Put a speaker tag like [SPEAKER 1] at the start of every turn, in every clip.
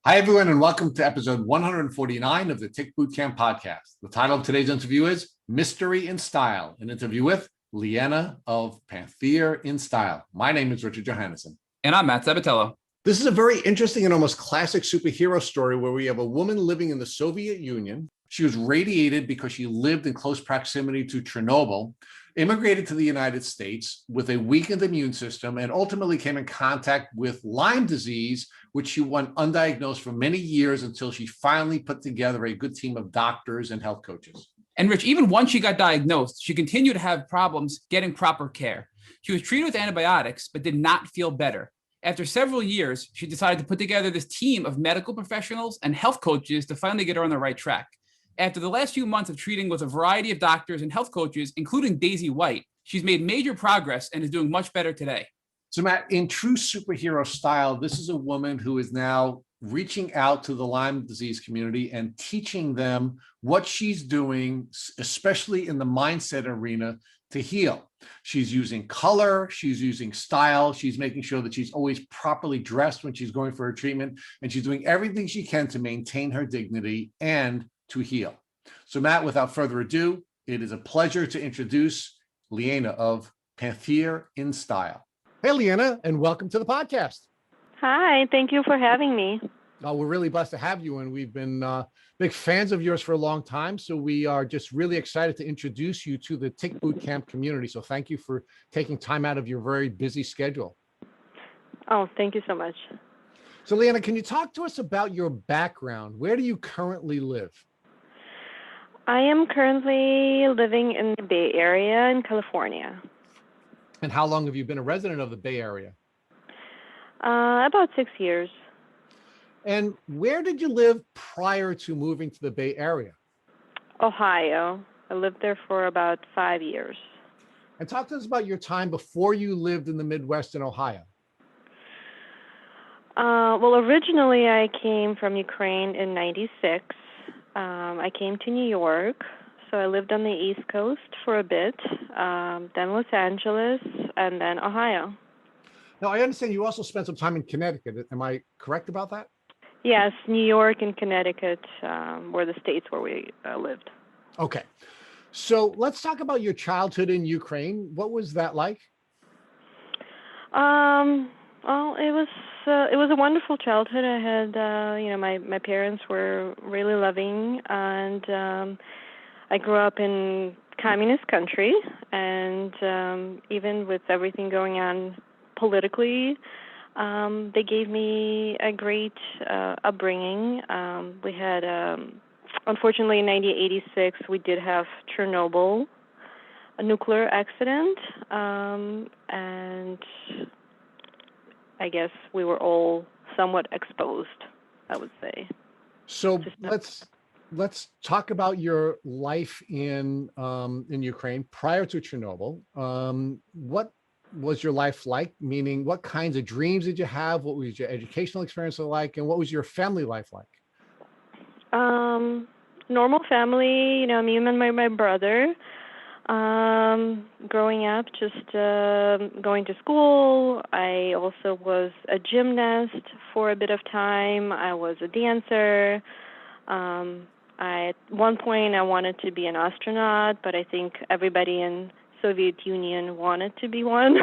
[SPEAKER 1] Hi, everyone, and welcome to episode 149 of the Tick Bootcamp podcast. The title of today's interview is Mystery in Style, an interview with Lena of Panther in Style. My name is Richard Johannesson.
[SPEAKER 2] And I'm Matt Sabatello.
[SPEAKER 1] This is a very interesting and almost classic superhero story where we have a woman living in the Soviet Union. She was radiated because she lived in close proximity to Chernobyl, immigrated to the United States with a weakened immune system, and ultimately came in contact with Lyme disease, which she went undiagnosed for many years until she finally put together a good team of doctors and health coaches.
[SPEAKER 2] And Rich, even once she got diagnosed, she continued to have problems getting proper care. She was treated with antibiotics, but did not feel better. After several years, she decided to put together this team of medical professionals and health coaches to finally get her on the right track. After the last few months of treating with a variety of doctors and health coaches, including Daisy White, she's made major progress and is doing much better today.
[SPEAKER 1] So, Matt, in true superhero style, this is a woman who is now reaching out to the Lyme disease community and teaching them what she's doing, especially in the mindset arena, to heal. She's using color, she's using style, she's making sure that she's always properly dressed when she's going for her treatment, and she's doing everything she can to maintain her dignity and to heal. So, Matt, without further ado, it is a pleasure to introduce Lena of Panther in Style. Hey, Lena, and welcome to the podcast.
[SPEAKER 3] Hi, thank you for having me.
[SPEAKER 1] We're really blessed to have you, and we've been big fans of yours for a long time. So we are just really excited to introduce you to the Tick Bootcamp community. So thank you for taking time out of your very busy schedule.
[SPEAKER 3] Oh, thank you so much.
[SPEAKER 1] So, Lena, can you talk to us about your background? Where do you currently live?
[SPEAKER 3] I am currently living in the Bay Area in California.
[SPEAKER 1] And how long have you been a resident of the Bay Area?
[SPEAKER 3] About 6 years.
[SPEAKER 1] And where did you live prior to moving to the Bay Area?
[SPEAKER 3] Ohio. I lived there for about 5 years.
[SPEAKER 1] And talk to us about your time before you lived in the Midwest in Ohio.
[SPEAKER 3] Well, originally I came from Ukraine in '96. I came to New York, so I lived on the East Coast for a bit, then Los Angeles, and then Ohio.
[SPEAKER 1] Now, I understand you also spent some time in Connecticut. Am I correct about that?
[SPEAKER 3] Yes, New York and Connecticut were the states where we lived.
[SPEAKER 1] Okay. So let's talk about your childhood in Ukraine. What was that like?
[SPEAKER 3] Well, it was a wonderful childhood. I had, my parents were really loving, and I grew up in communist country, and even with everything going on politically, they gave me a great upbringing. We had, unfortunately, in 1986, we did have Chernobyl, a nuclear accident, and I guess we were all somewhat exposed, I would say.
[SPEAKER 1] So let's talk about your life in Ukraine prior to Chernobyl. What was your life like? Meaning, what kinds of dreams did you have? What was your educational experience like? And what was your family life like?
[SPEAKER 3] Normal family, me and my brother. Growing up, just going to school. I also was a gymnast for a bit of time. I was a dancer. At one point, I wanted to be an astronaut, but I think everybody in Soviet Union wanted to be one.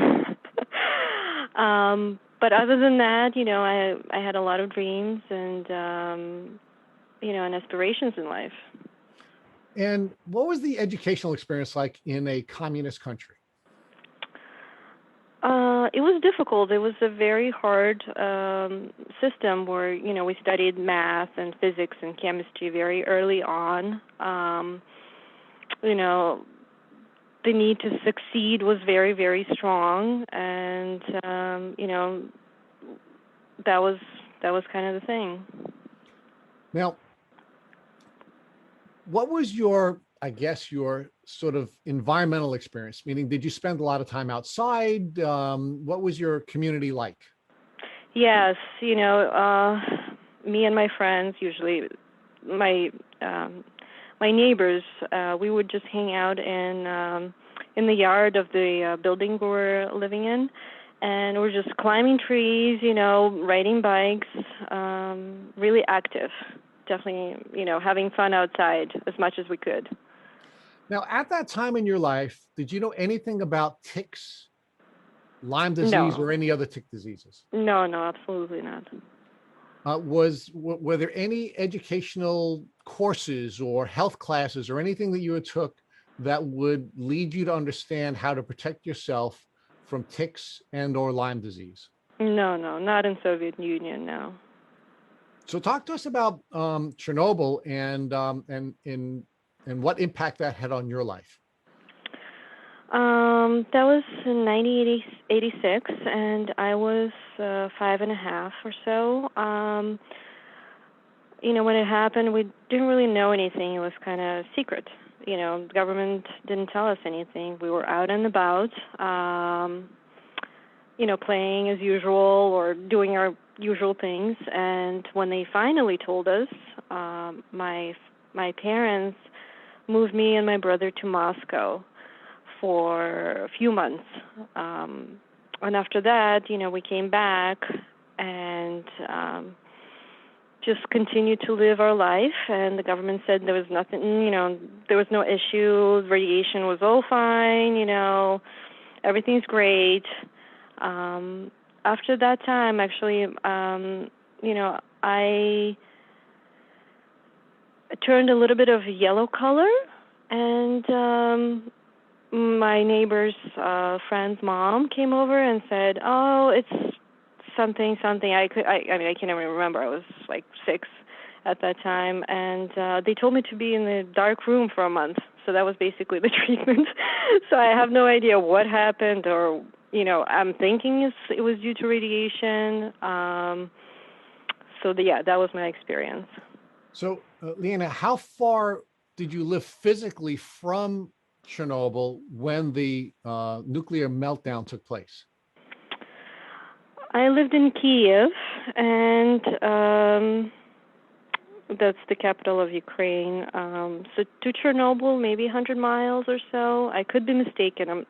[SPEAKER 3] But other than that, I had a lot of dreams and and aspirations in life.
[SPEAKER 1] And what was the educational experience like in a communist country?
[SPEAKER 3] It was difficult. It was a very hard system where, we studied math and physics and chemistry very early on. The need to succeed was very, very strong. And, that was kind of the thing.
[SPEAKER 1] Now, what was your sort of environmental experience? Meaning, did you spend a lot of time outside? What was your community like?
[SPEAKER 3] Yes, me and my friends, usually my neighbors, we would just hang out in the yard of the building we were living in, and we're just climbing trees, riding bikes, really active. Definitely, having fun outside as much as we could.
[SPEAKER 1] Now, at that time in your life, did you know anything about ticks, Lyme disease,
[SPEAKER 3] No,
[SPEAKER 1] or any other tick diseases?
[SPEAKER 3] no, no, absolutely not.
[SPEAKER 1] Were there any educational courses or health classes or anything that you had took that would lead you to understand how to protect yourself from ticks and or Lyme disease?
[SPEAKER 3] No, no, not in Soviet Union, no.
[SPEAKER 1] So talk to us about Chernobyl and what impact that had on your life.
[SPEAKER 3] That was in 1986, and I was 5.5 or so. When it happened, we didn't really know anything. It was kind of secret. The government didn't tell us anything. We were out and about, playing as usual or doing our usual things. And when they finally told us, my parents moved me and my brother to Moscow for a few months. And after that, we came back and just continued to live our life. And the government said there was nothing, there was no issue. Radiation was all fine, everything's great. After that time, actually, I turned a little bit of yellow color, and my neighbor's friend's mom came over and said, "Oh, it's something." I can't even remember. I was like 6 at that time, and they told me to be in the dark room for a month. So that was basically the treatment. So I have no idea what happened, or I'm thinking it was due to radiation. That was my experience.
[SPEAKER 1] So, Lena, how far did you live physically from Chernobyl when the nuclear meltdown took place?
[SPEAKER 3] I lived in Kiev, and that's the capital of Ukraine. So to Chernobyl, maybe 100 miles or so. I could be mistaken,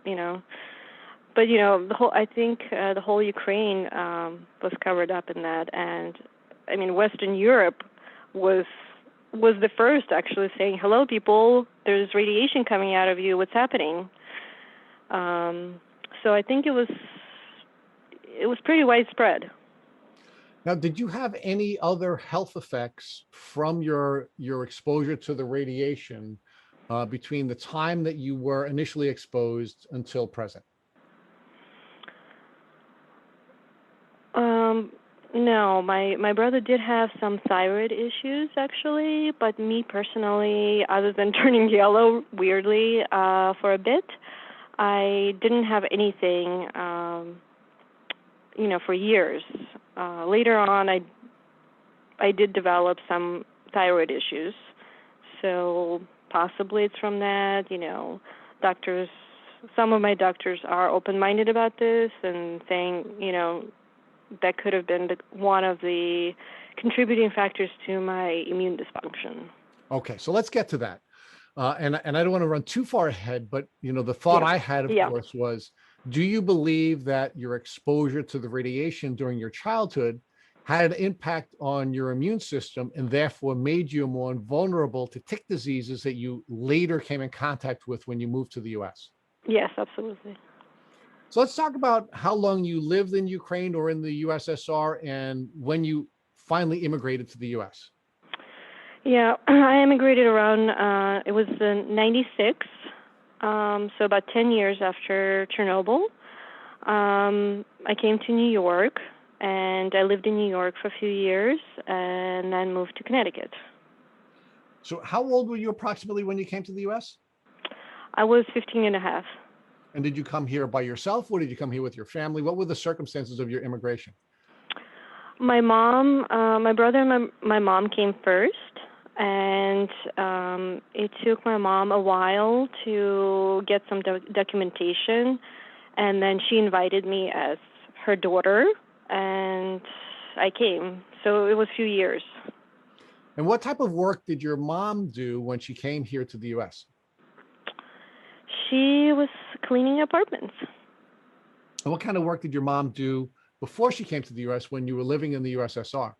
[SPEAKER 3] but the whole Ukraine was covered up in that, and Western Europe was the first actually saying, "Hello, people, there's radiation coming out of you. What's happening?" So I think it was pretty widespread.
[SPEAKER 1] Now, did you have any other health effects from your exposure to the radiation between the time that you were initially exposed until present?
[SPEAKER 3] No, my brother did have some thyroid issues actually, but me personally, other than turning yellow weirdly for a bit, I didn't have anything, for years. Later on, I did develop some thyroid issues, so possibly it's from that. Doctors, some of my doctors are open-minded about this and saying, that could have been one of the contributing factors to my immune dysfunction.
[SPEAKER 1] Okay, so let's get to that. And I don't want to run too far ahead, but the thought I had, of course, was, do you believe that your exposure to the radiation during your childhood had an impact on your immune system and therefore made you more vulnerable to tick diseases that you later came in contact with when you moved to the US?
[SPEAKER 3] Yes, absolutely.
[SPEAKER 1] So let's talk about how long you lived in Ukraine or in the USSR and when you finally immigrated to the US.
[SPEAKER 3] Yeah, I immigrated around, it was in 96, so about 10 years after Chernobyl. I came to New York, and I lived in New York for a few years, and then moved to Connecticut.
[SPEAKER 1] So how old were you approximately when you came to the US?
[SPEAKER 3] I was 15 and a half.
[SPEAKER 1] And did you come here by yourself, or did you come here with your family? What were the circumstances of your immigration?
[SPEAKER 3] My mom, my brother and my mom came first, and it took my mom a while to get some documentation, and then she invited me as her daughter, and I came. So it was a few years.
[SPEAKER 1] And what type of work did your mom do when she came here to the US?
[SPEAKER 3] She was cleaning apartments.
[SPEAKER 1] And what kind of work did your mom do before she came to the US when you were living in the USSR?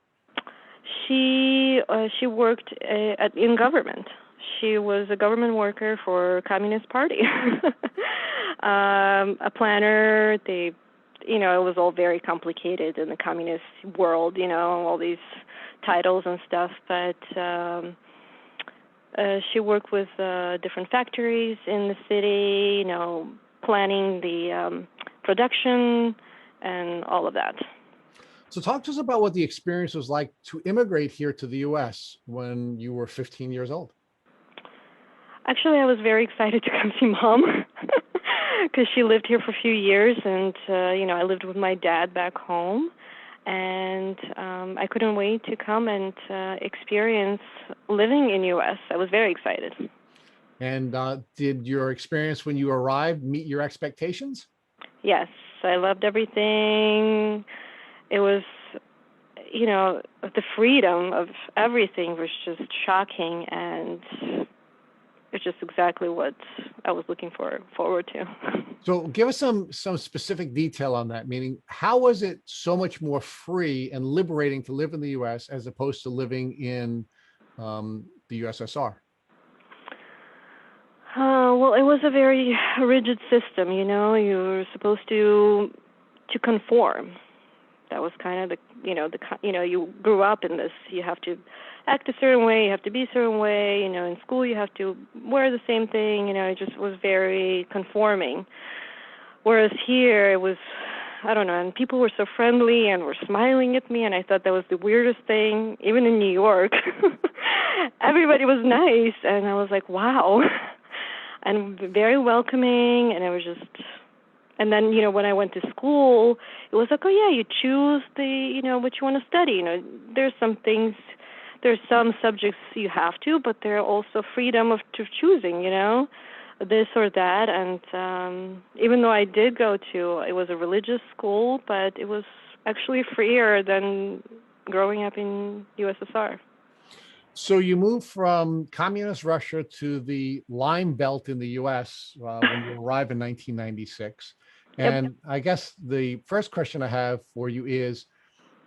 [SPEAKER 3] She worked in government. She was a government worker for Communist Party, a planner. It was all very complicated in the communist world. All these titles and stuff. But she worked with different factories in the city. Planning the production and all of that.
[SPEAKER 1] So talk to us about what the experience was like to immigrate here to the US when you were 15 years old.
[SPEAKER 3] Actually, I was very excited to come see Mom because she lived here for a few years, and I lived with my dad back home, and I couldn't wait to come and experience living in U.S. I was very excited.
[SPEAKER 1] And did your experience when you arrived meet your expectations?
[SPEAKER 3] Yes, I loved everything. It was, the freedom of everything was just shocking, and it's just exactly what I was looking forward to.
[SPEAKER 1] So give us some specific detail on that, meaning how was it so much more free and liberating to live in the US as opposed to living in the USSR?
[SPEAKER 3] Well, it was a very rigid system, you were supposed to conform. That was kind of you grew up in this. You have to act a certain way. You have to be a certain way. In school you have to wear the same thing. It just was very conforming. Whereas here it was, I don't know, and people were so friendly and were smiling at me, and I thought that was the weirdest thing. Even in New York, everybody was nice, and I was like, wow, and very welcoming, and it was just. And then, when I went to school, it was like, oh, yeah, you choose what you want to study. There's some subjects you have to, but there are also freedom of choosing, this or that. And even though I did it was a religious school, but it was actually freer than growing up in USSR.
[SPEAKER 1] So you moved from communist Russia to the Lime Belt in the US when you arrived in 1996.
[SPEAKER 3] Yep.
[SPEAKER 1] And I guess the first question I have for you is,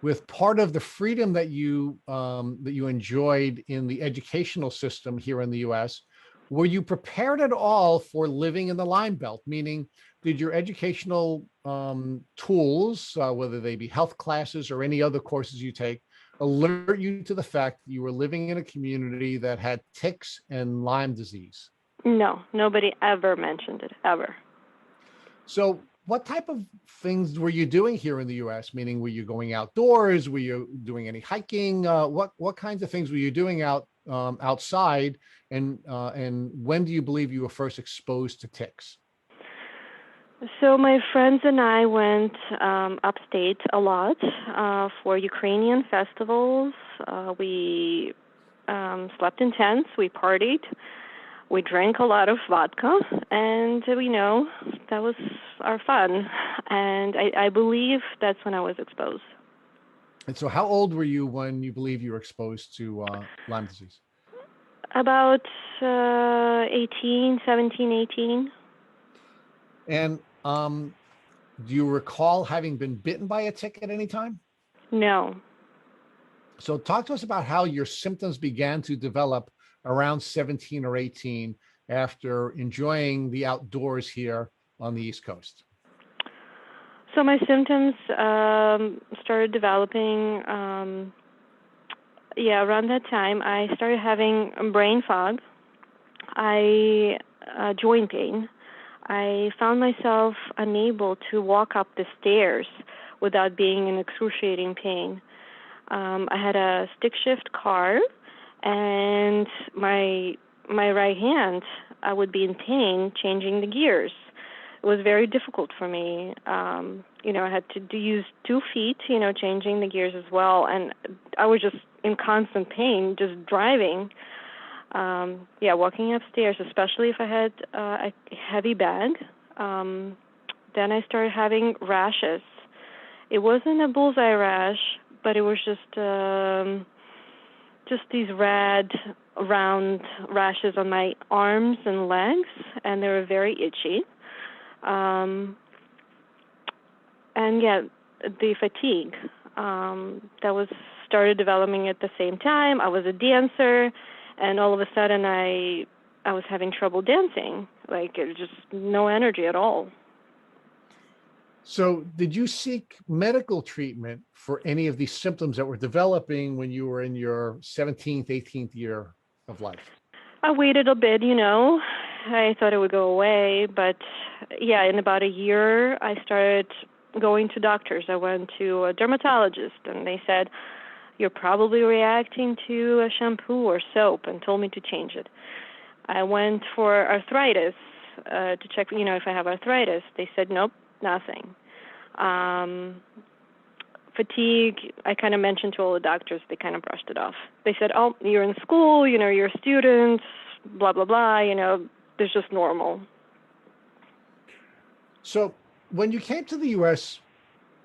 [SPEAKER 1] with part of the freedom that you enjoyed in the educational system here in the US, were you prepared at all for living in the Lime Belt? Meaning, did your educational tools, whether they be health classes or any other courses you take, alert you to the fact that you were living in a community that had ticks and Lyme disease?
[SPEAKER 3] No, nobody ever mentioned it, ever.
[SPEAKER 1] So what type of things were you doing here in the US? Meaning, were you going outdoors? Were you doing any hiking? What kinds of things were you doing outside? And when do you believe you were first exposed to ticks?
[SPEAKER 3] So my friends and I went upstate a lot for Ukrainian festivals. We slept in tents. We partied. We drank a lot of vodka, and that was our fun. And I believe that's when I was exposed.
[SPEAKER 1] And so how old were you when you believe you were exposed to Lyme disease?
[SPEAKER 3] About 18, 17, 18.
[SPEAKER 1] And do you recall having been bitten by a tick at any time?
[SPEAKER 3] No.
[SPEAKER 1] So talk to us about how your symptoms began to develop around 17 or 18 after enjoying the outdoors here on the East Coast.
[SPEAKER 3] So my symptoms started developing, around that time. I started having brain fog, joint pain. I found myself unable to walk up the stairs without being in excruciating pain. I had a stick shift car, and my right hand, I would be in pain changing the gears. It was very difficult for me. I had to use 2 feet, changing the gears as well, and I was just in constant pain just driving. Walking upstairs, especially if I had a heavy bag. Then I started having rashes. It wasn't a bullseye rash, but it was just these red, round rashes on my arms and legs, and they were very itchy. and yeah, the fatigue that was started developing at the same time. I was a dancer, and all of a sudden I was having trouble dancing. Like it was just no energy at all.
[SPEAKER 1] So did you seek medical treatment for any of these symptoms that were developing when you were in your 17th, 18th year of life?
[SPEAKER 3] I waited a bit, I thought it would go away, but yeah, in about a year, I started going to doctors. I went to a dermatologist, and they said, "You're probably reacting to a shampoo or soap," and told me to change it. I went for arthritis to check, if I have arthritis. They said, "Nope, nothing." Um, Fatigue, I kind of mentioned to all the doctors. They kind of brushed it off. They said, "Oh, you're in school, you're a student, blah, blah, blah, there's just normal."
[SPEAKER 1] So when you came to the US,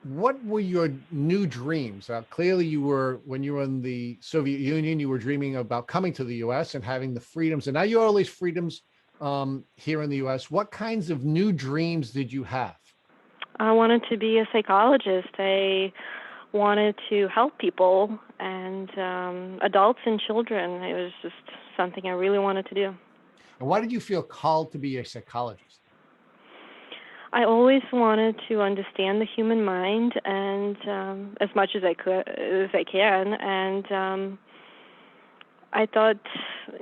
[SPEAKER 1] what were your new dreams? Clearly when you were in the Soviet Union, you were dreaming about coming to the US and having the freedoms. And now you have all these freedoms here in the US. What kinds of new dreams did you have?
[SPEAKER 3] I wanted to be a psychologist. I wanted to help people and adults and children. It was just something I really wanted to do.
[SPEAKER 1] And why did you feel called to be a psychologist?
[SPEAKER 3] I always wanted to understand the human mind, and as much as I can. And I thought,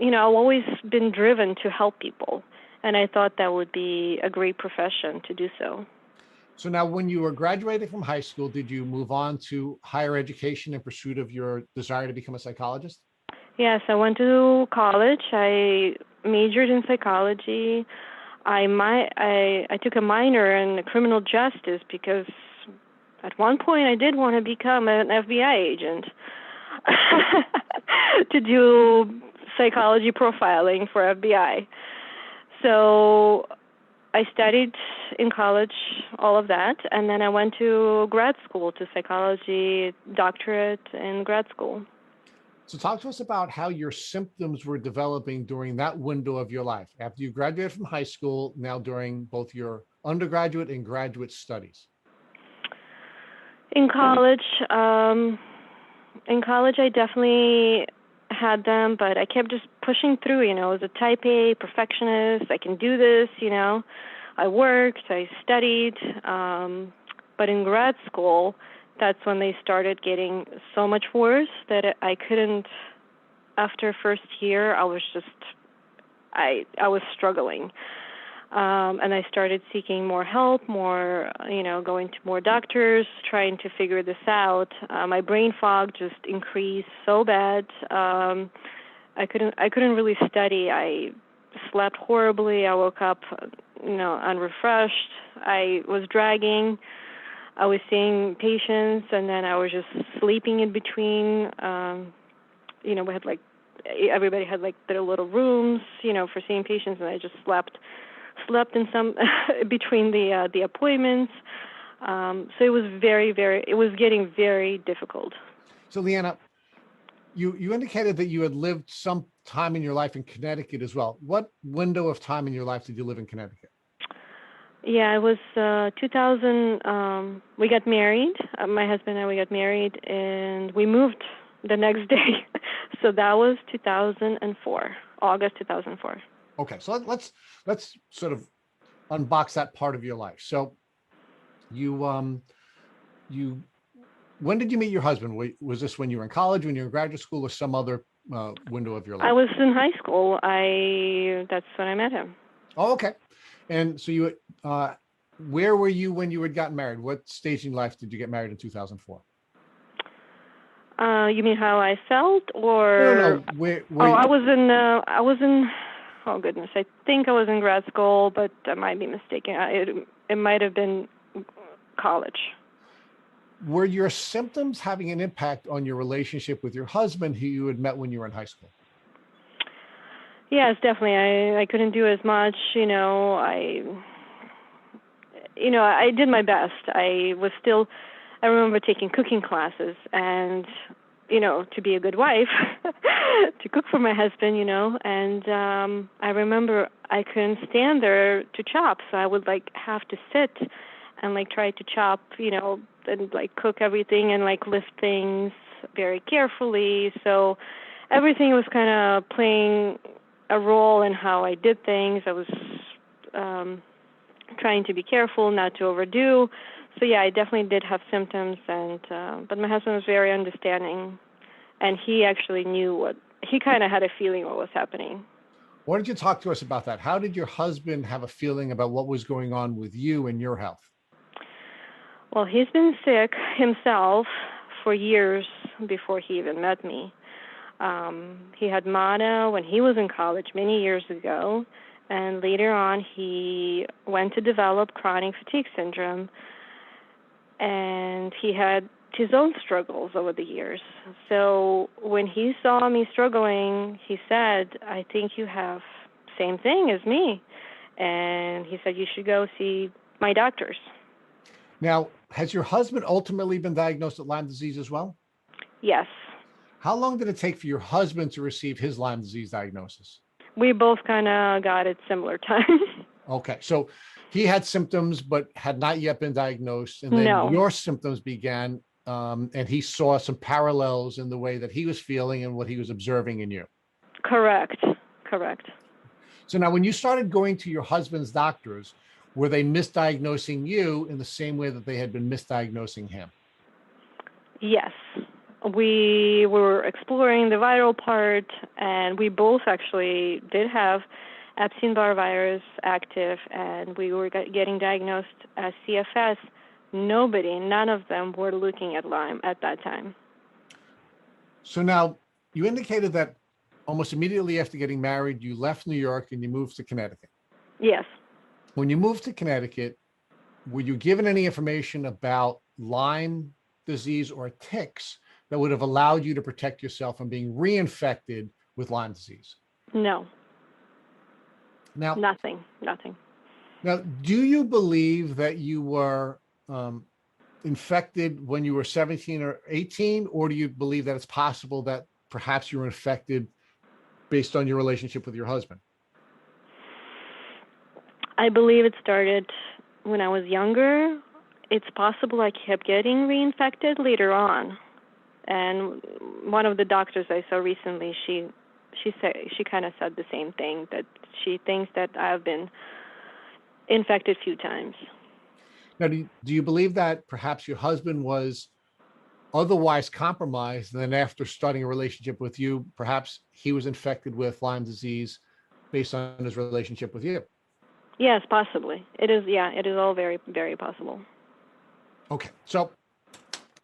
[SPEAKER 3] I've always been driven to help people, and I thought that would be a great profession to do so.
[SPEAKER 1] So now when you were graduating from high school, did you move on to higher education in pursuit of your desire to become a psychologist?
[SPEAKER 3] Yes, I went to college. I majored in psychology. I took a minor in criminal justice because at one point I did want to become an FBI agent to do psychology profiling for FBI. So I studied in college all of that, and then I went to grad school to psychology, doctorate in grad school.
[SPEAKER 1] So talk to us about how your symptoms were developing during that window of your life after you graduated from high school, now during both your undergraduate and graduate studies.
[SPEAKER 3] In college, I definitely had them, but I kept just pushing through. I was a type A perfectionist. I can do this. I worked, I studied, but in grad school, that's when they started getting so much worse that I couldn't. After first year, I was struggling, and I started seeking more help, going to more doctors, trying to figure this out. My brain fog just increased so bad. I couldn't really study. I slept horribly. I woke up, unrefreshed. I was dragging. I was seeing patients, and then I was just sleeping in between. We had everybody had their little rooms, for seeing patients, and I just slept in some between the appointments. So it was it was getting very difficult.
[SPEAKER 1] So Lena, you indicated that you had lived some time in your life in Connecticut as well. What window of time in your life did you live in Connecticut?
[SPEAKER 3] Yeah, it was 2000. We got married. My husband and I, we got married, and we moved the next day. So that was 2004, August 2004.
[SPEAKER 1] Okay, so let's sort of unbox that part of your life. So you when did you meet your husband? Was this when you were in college, when you were in graduate school, or some other window of your life?
[SPEAKER 3] I was in high school. That's when I met him.
[SPEAKER 1] Oh, okay. And so you, where were you when you had gotten married? What stage in life did you get married in 2004?
[SPEAKER 3] You mean how I felt, or?
[SPEAKER 1] No. Where
[SPEAKER 3] I was in. Oh goodness, I think I was in grad school, but I might be mistaken. It might have been college.
[SPEAKER 1] Were your symptoms having an impact on your relationship with your husband, who you had met when you were in high school?
[SPEAKER 3] Yes, definitely. I couldn't do as much. I did my best. I remember taking cooking classes and, to be a good wife, to cook for my husband, and I remember I couldn't stand there to chop, so I would have to sit and like try to chop, and like cook everything and like lift things very carefully. So everything was kind of playing a role in how I did things. I was trying to be careful, not to overdo. So yeah, I definitely did have symptoms, and but my husband was very understanding, and he actually knew he kind of had a feeling what was happening.
[SPEAKER 1] Why don't you talk to us about that? How did your husband have a feeling about what was going on with you and your health?
[SPEAKER 3] Well, he's been sick himself for years before he even met me. He had mono when he was in college many years ago, and later on he went to develop chronic fatigue syndrome, and he had his own struggles over the years. So when he saw me struggling, he said, I think you have same thing as me. And he said, you should go see my doctors.
[SPEAKER 1] Now, has your husband ultimately been diagnosed with Lyme disease as well?
[SPEAKER 3] Yes.
[SPEAKER 1] How long did it take for your husband to receive his Lyme disease diagnosis?
[SPEAKER 3] We both kind of got it similar time.
[SPEAKER 1] Okay, so he had symptoms but had not yet been diagnosed, and then
[SPEAKER 3] No.
[SPEAKER 1] your symptoms began, and he saw some parallels in the way that he was feeling and what he was observing in you.
[SPEAKER 3] Correct.
[SPEAKER 1] So now when you started going to your husband's doctors, were they misdiagnosing you in the same way that they had been misdiagnosing him?
[SPEAKER 3] Yes. We were exploring the viral part, and we both actually did have Epstein-Barr virus active, and we were getting diagnosed as CFS. None of them were looking at Lyme at that time.
[SPEAKER 1] So now you indicated that almost immediately after getting married, you left New York and you moved to Connecticut.
[SPEAKER 3] Yes.
[SPEAKER 1] When you moved to Connecticut, were you given any information about Lyme disease or ticks that would have allowed you to protect yourself from being reinfected with Lyme disease?
[SPEAKER 3] No.
[SPEAKER 1] Now,
[SPEAKER 3] Nothing.
[SPEAKER 1] Now, do you believe that you were infected when you were 17 or 18, or do you believe that it's possible that perhaps you were infected based on your relationship with your husband?
[SPEAKER 3] I believe it started when I was younger. It's possible I kept getting reinfected later on. And one of the doctors I saw recently, she kind of said the same thing, that she thinks that I've been infected a few times.
[SPEAKER 1] Now, do you believe that perhaps your husband was otherwise compromised, and then after starting a relationship with you, perhaps he was infected with Lyme disease based on his relationship with you?
[SPEAKER 3] Yes, possibly. It is. Yeah, it is all very, very possible.
[SPEAKER 1] Okay, so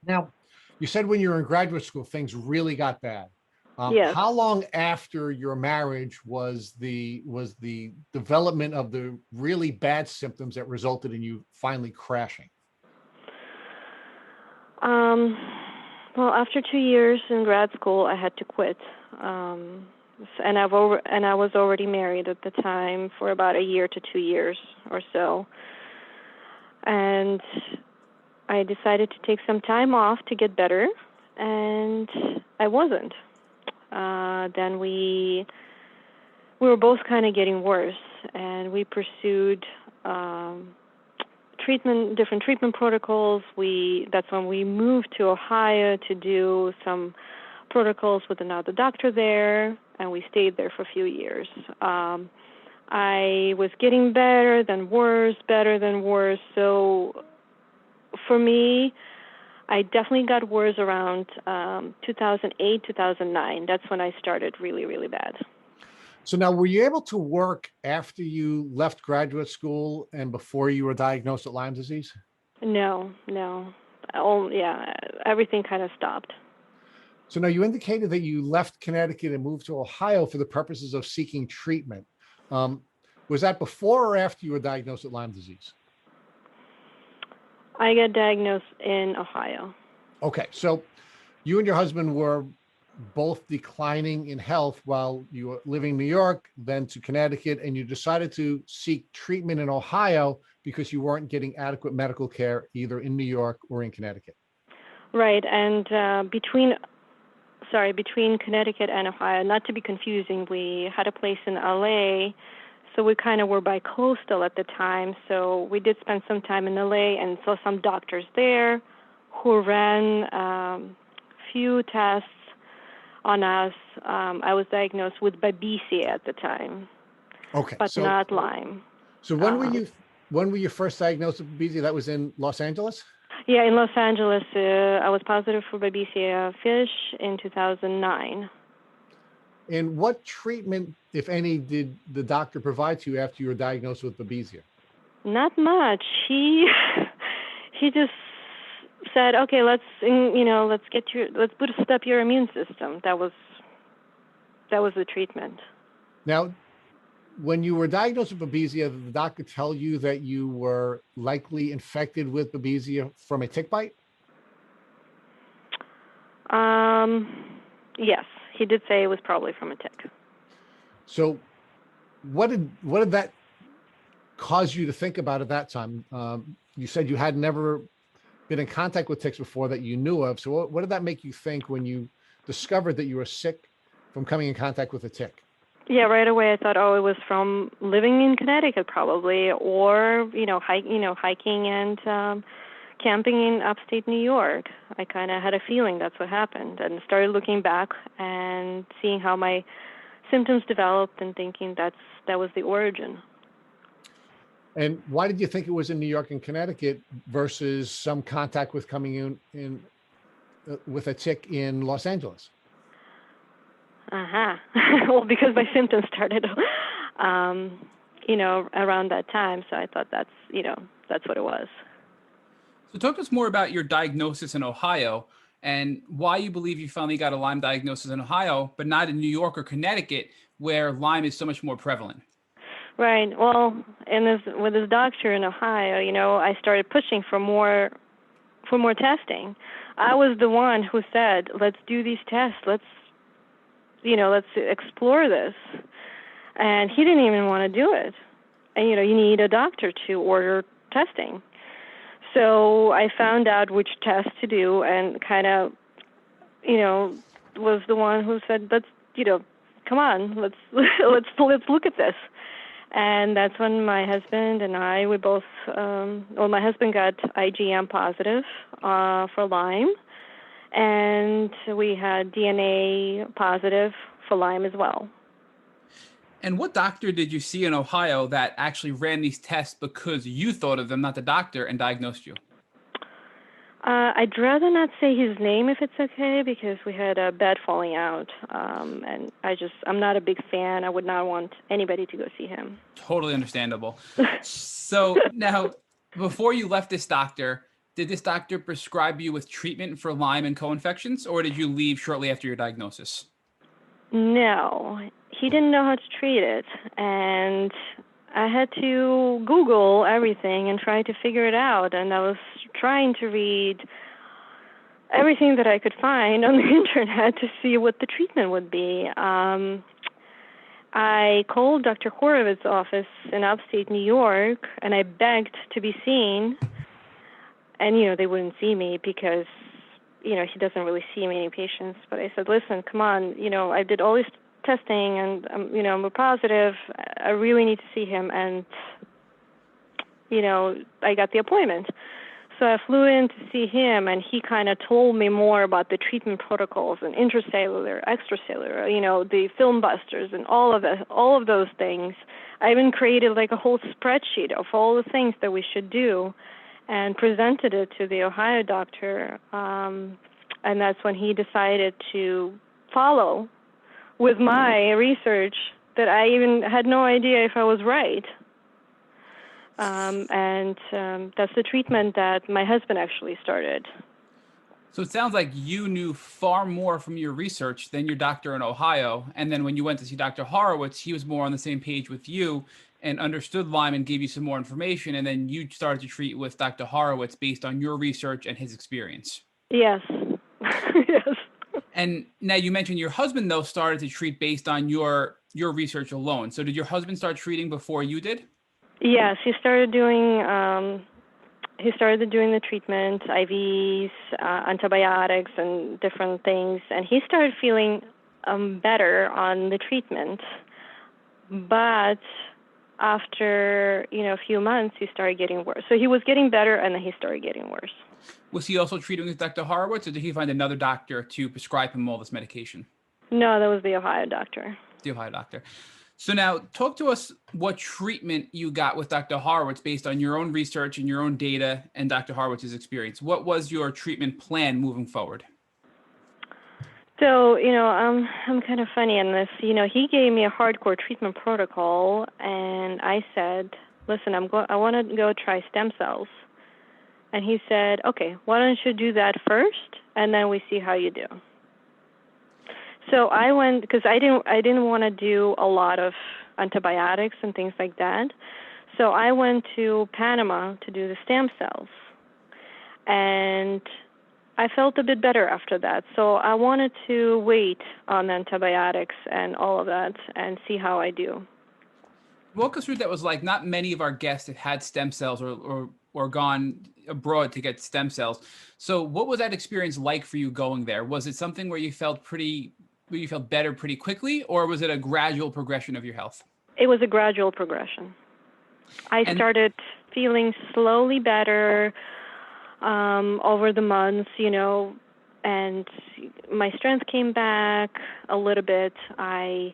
[SPEAKER 1] now you said when you were in graduate school, things really got bad.
[SPEAKER 3] Yes.
[SPEAKER 1] How long after your marriage was the development of the really bad symptoms that resulted in you finally crashing?
[SPEAKER 3] Well, after 2 years in grad school, I had to quit. And I was already married at the time for about a year to 2 years or so. And I decided to take some time off to get better, and I wasn't. Then we were both kind of getting worse, and we pursued different treatment protocols. That's when we moved to Ohio to do some protocols with another doctor there, and we stayed there for a few years. I was getting better, then worse, better, then worse. So for me, I definitely got worse around 2008, 2009. That's when I started really, really bad.
[SPEAKER 1] So now, were you able to work after you left graduate school and before you were diagnosed with Lyme disease?
[SPEAKER 3] No. Oh, yeah, everything kind of stopped.
[SPEAKER 1] So now you indicated that you left Connecticut and moved to Ohio for the purposes of seeking treatment. Was that before or after you were diagnosed with Lyme disease?
[SPEAKER 3] I got diagnosed in Ohio.
[SPEAKER 1] Okay, so you and your husband were both declining in health while you were living in New York, then to Connecticut, and you decided to seek treatment in Ohio because you weren't getting adequate medical care either in New York or in Connecticut.
[SPEAKER 3] Right, and between Connecticut and Ohio, not to be confusing, we had a place in LA, So we kind of were bi-coastal at the time. So we did spend some time in LA and saw some doctors there who ran few tests on us. I was diagnosed with Babesia at the time,
[SPEAKER 1] Okay.
[SPEAKER 3] but not Lyme.
[SPEAKER 1] So when were you first diagnosed with Babesia? That was in Los Angeles?
[SPEAKER 3] Yeah, in Los Angeles, I was positive for Babesia fish in 2009.
[SPEAKER 1] And what treatment, if any, did the doctor provide to you after you were diagnosed with Babesia?
[SPEAKER 3] Not much. He just said, "Okay, let's boost up your immune system." That was the treatment.
[SPEAKER 1] Now, when you were diagnosed with Babesia, did the doctor tell you that you were likely infected with Babesia from a tick bite?
[SPEAKER 3] Yes, he did say it was probably from a tick.
[SPEAKER 1] So what did that cause you to think about at that time? You said you had never been in contact with ticks before that you knew of. So what did that make you think when you discovered that you were sick from coming in contact with a tick?
[SPEAKER 3] Yeah, right away I thought, oh, it was from living in Connecticut probably, or hiking and camping in upstate New York. I kind of had a feeling that's what happened, and started looking back and seeing how my symptoms developed, and thinking that was the origin.
[SPEAKER 1] And why did you think it was in New York and Connecticut versus some contact with coming in with a tick in Los Angeles?
[SPEAKER 3] Well, because my symptoms started, around that time. So I thought that's what it was.
[SPEAKER 2] So talk to us more about your diagnosis in Ohio and why you believe you finally got a Lyme diagnosis in Ohio, but not in New York or Connecticut, where Lyme is so much more prevalent.
[SPEAKER 3] Right. Well, with this doctor in Ohio, I started pushing for more testing. I was the one who said, "Let's do these tests. Let's explore this." And he didn't even want to do it. And you need a doctor to order testing. So I found out which test to do, and kind of, was the one who said, "Let's, come on, let's look at this." And that's when my husband and I, we both, my husband got IgM positive for Lyme, and we had DNA positive for Lyme as well.
[SPEAKER 2] And what doctor did you see in Ohio that actually ran these tests because you thought of them, not the doctor, and diagnosed you?
[SPEAKER 3] I'd rather not say his name if it's okay, because we had a bad falling out, and I'm not a big fan. I would not want anybody to go see him.
[SPEAKER 2] Totally understandable. So now, before you left this doctor, did this doctor prescribe you with treatment for Lyme and co-infections, or did you leave shortly after your diagnosis?
[SPEAKER 3] No, he didn't know how to treat it, and I had to Google everything and try to figure it out, and I was trying to read everything that I could find on the internet to see what the treatment would be. I called Dr. Horowitz's office in upstate New York, and I begged to be seen, and, they wouldn't see me because, he doesn't really see many patients. But I said, "Listen, come on, I did all this testing, and, I'm positive. I really need to see him." And, I got the appointment. So I flew in to see him, and he kind of told me more about the treatment protocols and intracellular, extracellular, the film busters and all of those things. I even created like a whole spreadsheet of all the things that we should do, and presented it to the Ohio doctor. And that's when he decided to follow with my research that I even had no idea if I was right. And that's the treatment that my husband actually started.
[SPEAKER 2] So it sounds like you knew far more from your research than your doctor in Ohio. And then when you went to see Dr. Horowitz, he was more on the same page with you and understood Lyme and gave you some more information. And then you started to treat with Dr. Horowitz based on your research and his experience.
[SPEAKER 3] Yes. Yes.
[SPEAKER 2] And now you mentioned your husband, though, started to treat based on your research alone. So did your husband start treating before you did?
[SPEAKER 3] Yes, he started doing the treatment, IVs, antibiotics, and different things, and he started feeling better on the treatment. But after, a few months, he started getting worse. So he was getting better, and then he started getting worse.
[SPEAKER 2] Was he also treating with Dr. Horowitz, or did he find another doctor to prescribe him all this medication?
[SPEAKER 3] No, that was the Ohio doctor.
[SPEAKER 2] The Ohio doctor. So now talk to us what treatment you got with Dr. Horowitz based on your own research and your own data and Dr. Horowitz's experience. What was your treatment plan moving forward?
[SPEAKER 3] So, I'm kind of funny in this. He gave me a hardcore treatment protocol, and I said, listen, I want to go try stem cells. And he said, okay, why don't you do that first, and then we see how you do. So I went, because I didn't want to do a lot of antibiotics and things like that. So I went to Panama to do the stem cells. And I felt a bit better after that. So I wanted to wait on antibiotics and all of that and see how I do.
[SPEAKER 2] Walk us through what that was like. Not many of our guests have had stem cells or gone abroad to get stem cells. So what was that experience like for you going there? Was it something where you felt better pretty quickly, or was it a gradual progression of your health?
[SPEAKER 3] It was a gradual progression. I started feeling slowly better over the months, and my strength came back a little bit. My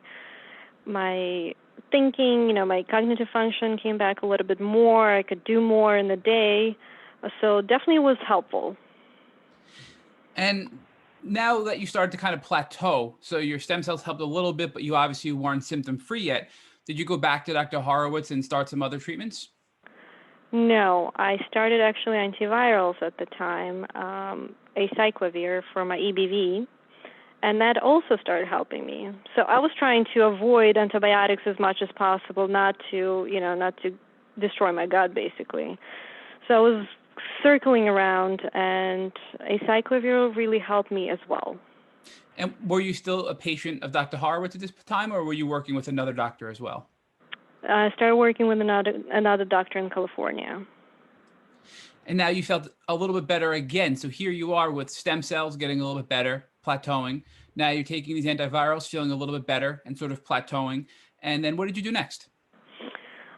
[SPEAKER 3] thinking, my cognitive function came back a little bit more. I could do more in the day. So definitely was helpful.
[SPEAKER 2] And now that you started to kind of plateau, so your stem cells helped a little bit, but you obviously weren't symptom-free yet. Did you go back to Dr. Horowitz and start some other treatments?
[SPEAKER 3] No, I started actually antivirals at the time, acyclovir for my EBV, and that also started helping me. So I was trying to avoid antibiotics as much as possible, not to destroy my gut, basically. So I was circling around, and acyclovir really helped me as well.
[SPEAKER 2] And were you still a patient of Dr. Horowitz at this time, or were you working with another doctor as well?
[SPEAKER 3] I started working with another doctor in California.
[SPEAKER 2] And now you felt a little bit better again. So here you are with stem cells getting a little bit better, plateauing. Now you're taking these antivirals, feeling a little bit better and sort of plateauing. And then what did you do next?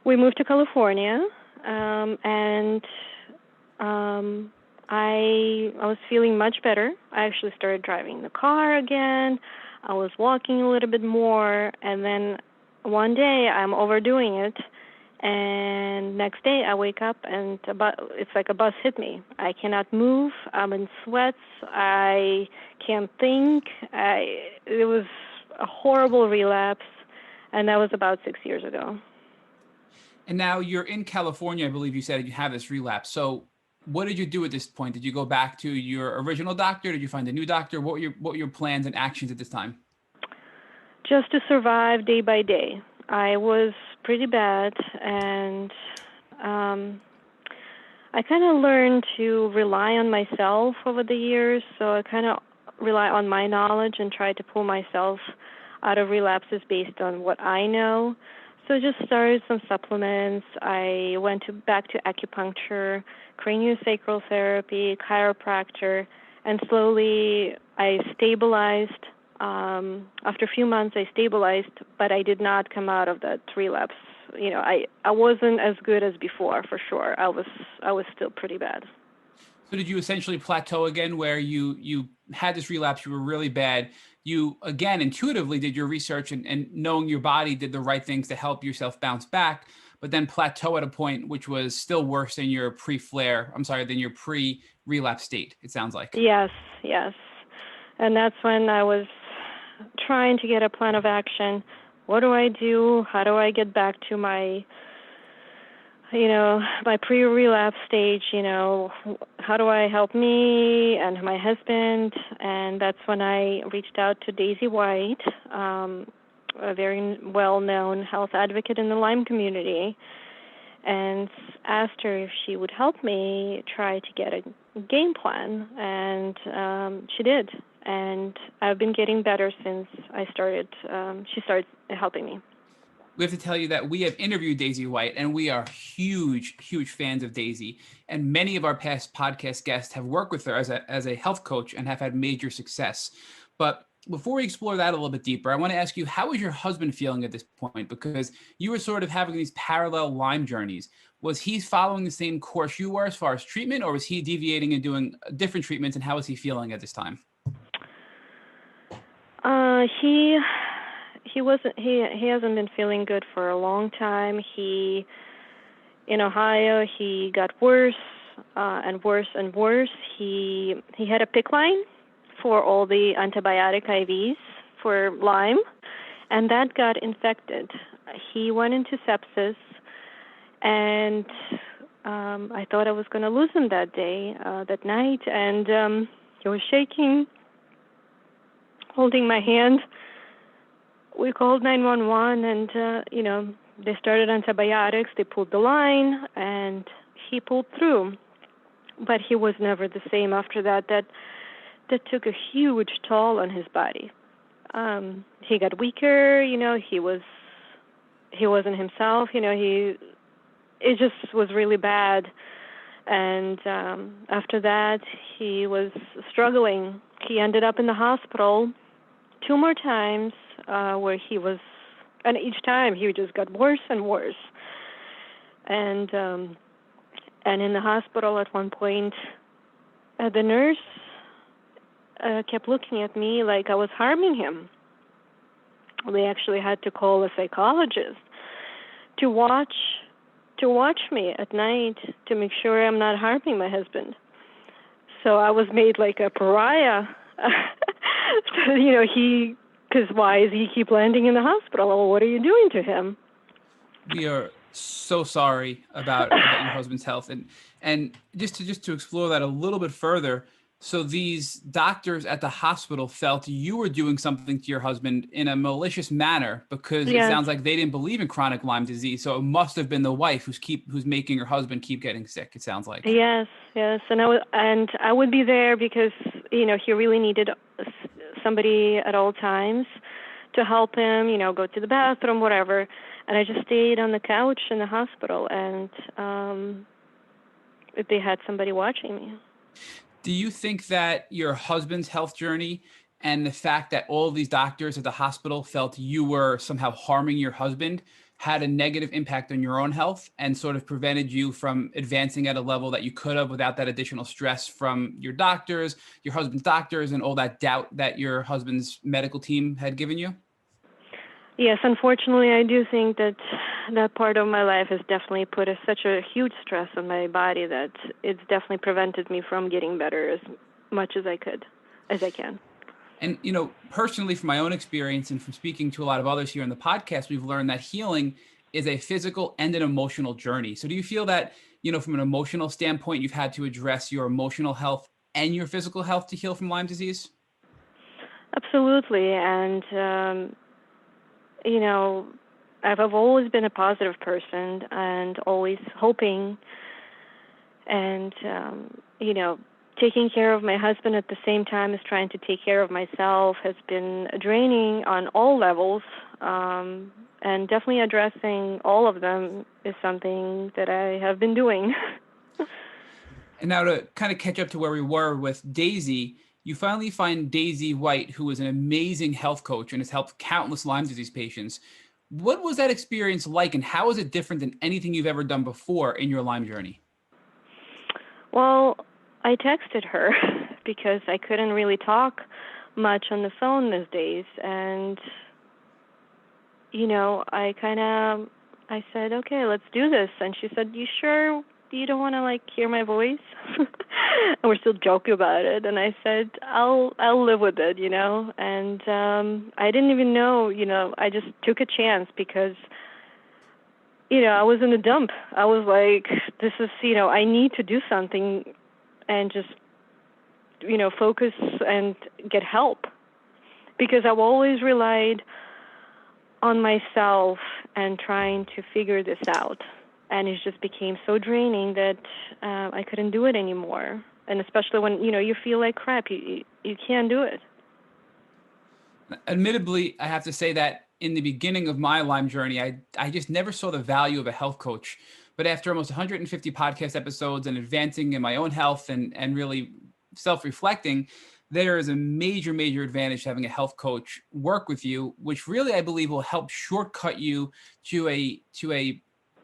[SPEAKER 3] We moved to California, and I was feeling much better. I actually started driving the car again. I was walking a little bit more, and then one day I'm overdoing it, and next day I wake up and it's like a bus hit me. I cannot move. I'm in sweats. I can't think. It was a horrible relapse, and that was about 6 years ago.
[SPEAKER 2] And now you're in California, I believe you said you have this relapse. So what did you do at this point? Did you go back to your original doctor? Did you find a new doctor? What were your plans and actions at this time?
[SPEAKER 3] Just to survive day by day. I was pretty bad, and I kind of learned to rely on myself over the years, so I kind of rely on my knowledge and try to pull myself out of relapses based on what I know. So I just started some supplements. I went back to acupuncture, craniosacral therapy, chiropractor, and slowly I stabilized. After a few months, I stabilized, but I did not come out of that relapse. I wasn't as good as before, for sure. I was still pretty bad.
[SPEAKER 2] So did you essentially plateau again, where you had this relapse, you were really bad. You, again, intuitively did your research and knowing your body did the right things to help yourself bounce back, but then plateau at a point which was still worse than your than your pre-relapse state, it sounds like.
[SPEAKER 3] Yes. And that's when I was trying to get a plan of action. What do I do? How do I get back to my pre-relapse stage? How do I help me and my husband? And that's when I reached out to Daisy White, a very well-known health advocate in the Lyme community, and asked her if she would help me try to get a game plan, and she did. And I've been getting better since she started helping me.
[SPEAKER 2] We have to tell you that we have interviewed Daisy White, and we are huge, huge fans of Daisy. And many of our past podcast guests have worked with her as a health coach and have had major success. But Before we explore that a little bit deeper, I want to ask you, how is your husband feeling at this point? Because you were sort of having these parallel Lyme journeys. Was he following the same course you were as far as treatment, or was he deviating and doing different treatments? And how is he feeling at this time?
[SPEAKER 3] He hasn't been feeling good for a long time. In Ohio, he got worse and worse and worse. He had a PICC line for all the antibiotic IVs for Lyme, and that got infected. He went into sepsis, and I thought I was going to lose him that night, and he was shaking, holding my hand. We called 911, and they started antibiotics. They pulled the line, and he pulled through. But he was never the same after that. That took a huge toll on his body. He got weaker. He wasn't himself. It just was really bad. And after that, he was struggling. He ended up in the hospital 2 more times, where he was, and each time he just got worse and worse. And in the hospital at one point, the nurse kept looking at me like I was harming him. They actually had to call a psychologist to watch me at night to make sure I'm not harming my husband. So I was made like a pariah. Because why does he keep landing in the hospital? Well, what are you doing to him?
[SPEAKER 2] We are so sorry about your husband's health, and just to explore that a little bit further. So these doctors at the hospital felt you were doing something to your husband in a malicious manner because It sounds like they didn't believe in chronic Lyme disease. So it must have been the wife who's making her husband keep getting sick. It sounds like.
[SPEAKER 3] Yes, and I would be there because he really needed somebody at all times to help him, go to the bathroom, whatever. And I just stayed on the couch in the hospital, and they had somebody watching me.
[SPEAKER 2] Do you think that your husband's health journey and the fact that all of these doctors at the hospital felt you were somehow harming your husband had a negative impact on your own health and sort of prevented you from advancing at a level that you could have without that additional stress from your doctors, your husband's doctors, and all that doubt that your husband's medical team had given you?
[SPEAKER 3] Yes, unfortunately, I do think that part of my life has definitely put such a huge stress on my body that it's definitely prevented me from getting better as much as I can.
[SPEAKER 2] And, personally, from my own experience and from speaking to a lot of others here on the podcast, we've learned that healing is a physical and an emotional journey. So do you feel that, from an emotional standpoint, you've had to address your emotional health and your physical health to heal from Lyme disease?
[SPEAKER 3] Absolutely. And, I've always been a positive person and always hoping and, taking care of my husband at the same time as trying to take care of myself has been draining on all levels, and definitely addressing all of them is something that I have been doing.
[SPEAKER 2] And now to kind of catch up to where we were with Daisy, you finally find Daisy White, who is an amazing health coach and has helped countless Lyme disease patients. What was that experience like, and how is it different than anything you've ever done before in your Lyme journey?
[SPEAKER 3] Well, I texted her because I couldn't really talk much on the phone these days. And, I said, okay, let's do this. And she said, you sure you don't want to, hear my voice? And we're still joking about it. And I said, I'll live with it, And I didn't even know, I just took a chance because, I was in a dump. I was like, this is, I need to do something and just, focus and get help. Because I've always relied on myself and trying to figure this out. And it just became so draining that I couldn't do it anymore. And especially when, you feel like crap, you can't do it.
[SPEAKER 2] Admittedly, I have to say that in the beginning of my Lyme journey, I just never saw the value of a health coach. But after almost 150 podcast episodes and advancing in my own health and really self-reflecting, there is a major, major advantage to having a health coach work with you, which really I believe will help shortcut you to a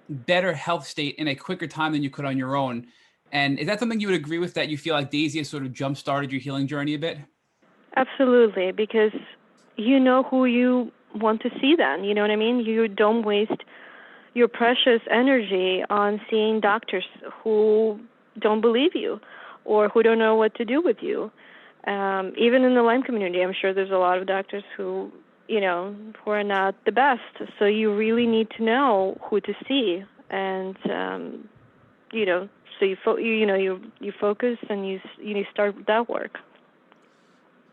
[SPEAKER 2] better health state in a quicker time than you could on your own. And is that something you would agree with, that you feel like Daisy has sort of jump started your healing journey a bit?
[SPEAKER 3] Absolutely, because you know who you want to see then. You know what I mean? You don't waste your precious energy on seeing doctors who don't believe you or who don't know what to do with you. Even in the Lyme community, I'm sure there's a lot of doctors who, who are not the best. So you really need to know who to see, and so you focus and you start that work.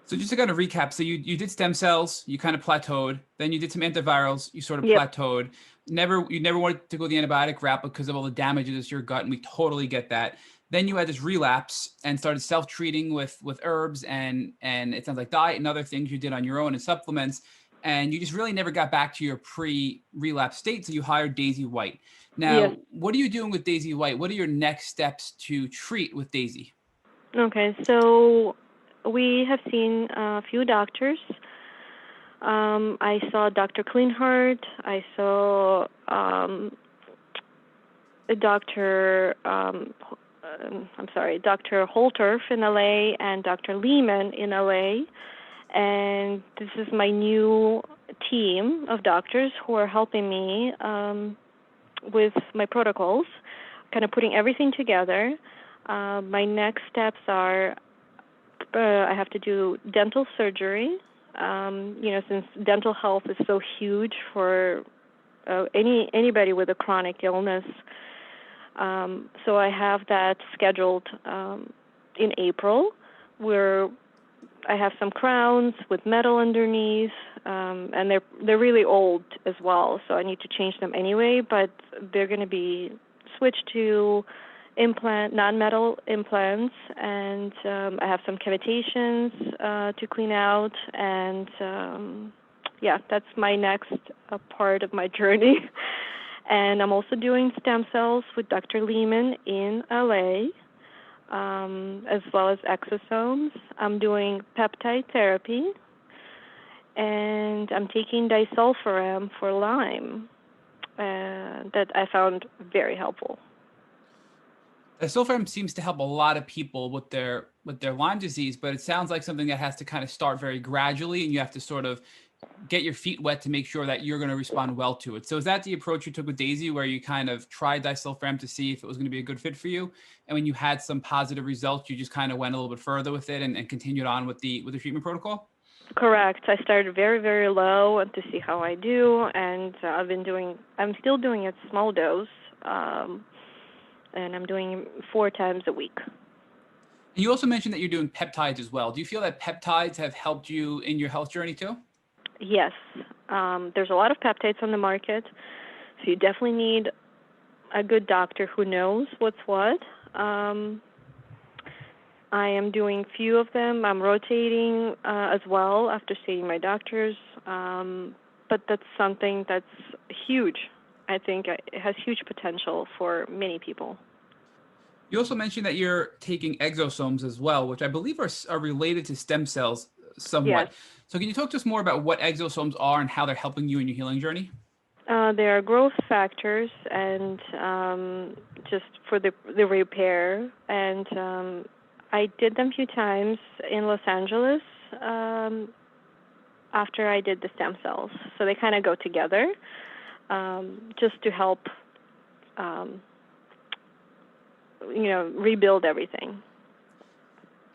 [SPEAKER 2] So just to kind of recap, so you did stem cells, you kind of plateaued, then you did some antivirals, you sort of
[SPEAKER 3] Yep.
[SPEAKER 2] plateaued. You never wanted to go the antibiotic route because of all the damages to your gut, and we totally get that. Then you had this relapse and started self-treating with herbs and it sounds like diet and other things you did on your own and supplements, and you just really never got back to your pre-relapse state, so you hired Daisy White.
[SPEAKER 3] Yes.
[SPEAKER 2] Now, what are you doing with Daisy White? What are your next steps to treat with Daisy?
[SPEAKER 3] Okay, so we have seen a few doctors. I saw Dr. Cleanheart. I saw Dr. Holterf in LA and Dr. Lehman in LA. And this is my new team of doctors who are helping me with my protocols, kind of putting everything together. My next steps are I have to do dental surgery. Since dental health is so huge for anybody with a chronic illness. So I have that scheduled in April, where I have some crowns with metal underneath, and they're really old as well, so I need to change them anyway, but they're going to be switched to non-metal implants, and I have some cavitations to clean out, and that's my next part of my journey. And I'm also doing stem cells with Dr. Lehman in LA, as well as exosomes. I'm doing peptide therapy, and I'm taking disulfiram for Lyme, that I found very helpful.
[SPEAKER 2] Disulfiram seems to help a lot of people with their Lyme disease, but it sounds like something that has to kind of start very gradually, and you have to sort of get your feet wet to make sure that you're going to respond well to it. So is that the approach you took with Daisy, where you kind of tried disulfiram to see if it was going to be a good fit for you, and when you had some positive results, you just kind of went a little bit further with it and continued on with the treatment protocol?
[SPEAKER 3] Correct. I started very, very low to see how I do, and I'm still doing a small dose, and I'm doing 4 times a week.
[SPEAKER 2] And you also mentioned that you're doing peptides as well. Do you feel that peptides have helped you in your health journey too?
[SPEAKER 3] Yes. There's a lot of peptides on the market, so you definitely need a good doctor who knows what's what. I am doing few of them. I'm rotating as well after seeing my doctors, but that's something that's huge. I think it has huge potential for many people.
[SPEAKER 2] You also mentioned that you're taking exosomes as well, which I believe are related to stem cells somewhat.
[SPEAKER 3] Yes.
[SPEAKER 2] So can you talk to us more about what exosomes are and how they're helping you in your healing journey?
[SPEAKER 3] There are growth factors, and just for the repair. And I did them a few times in Los Angeles after I did the stem cells. So they kind of go together, just to help, rebuild everything.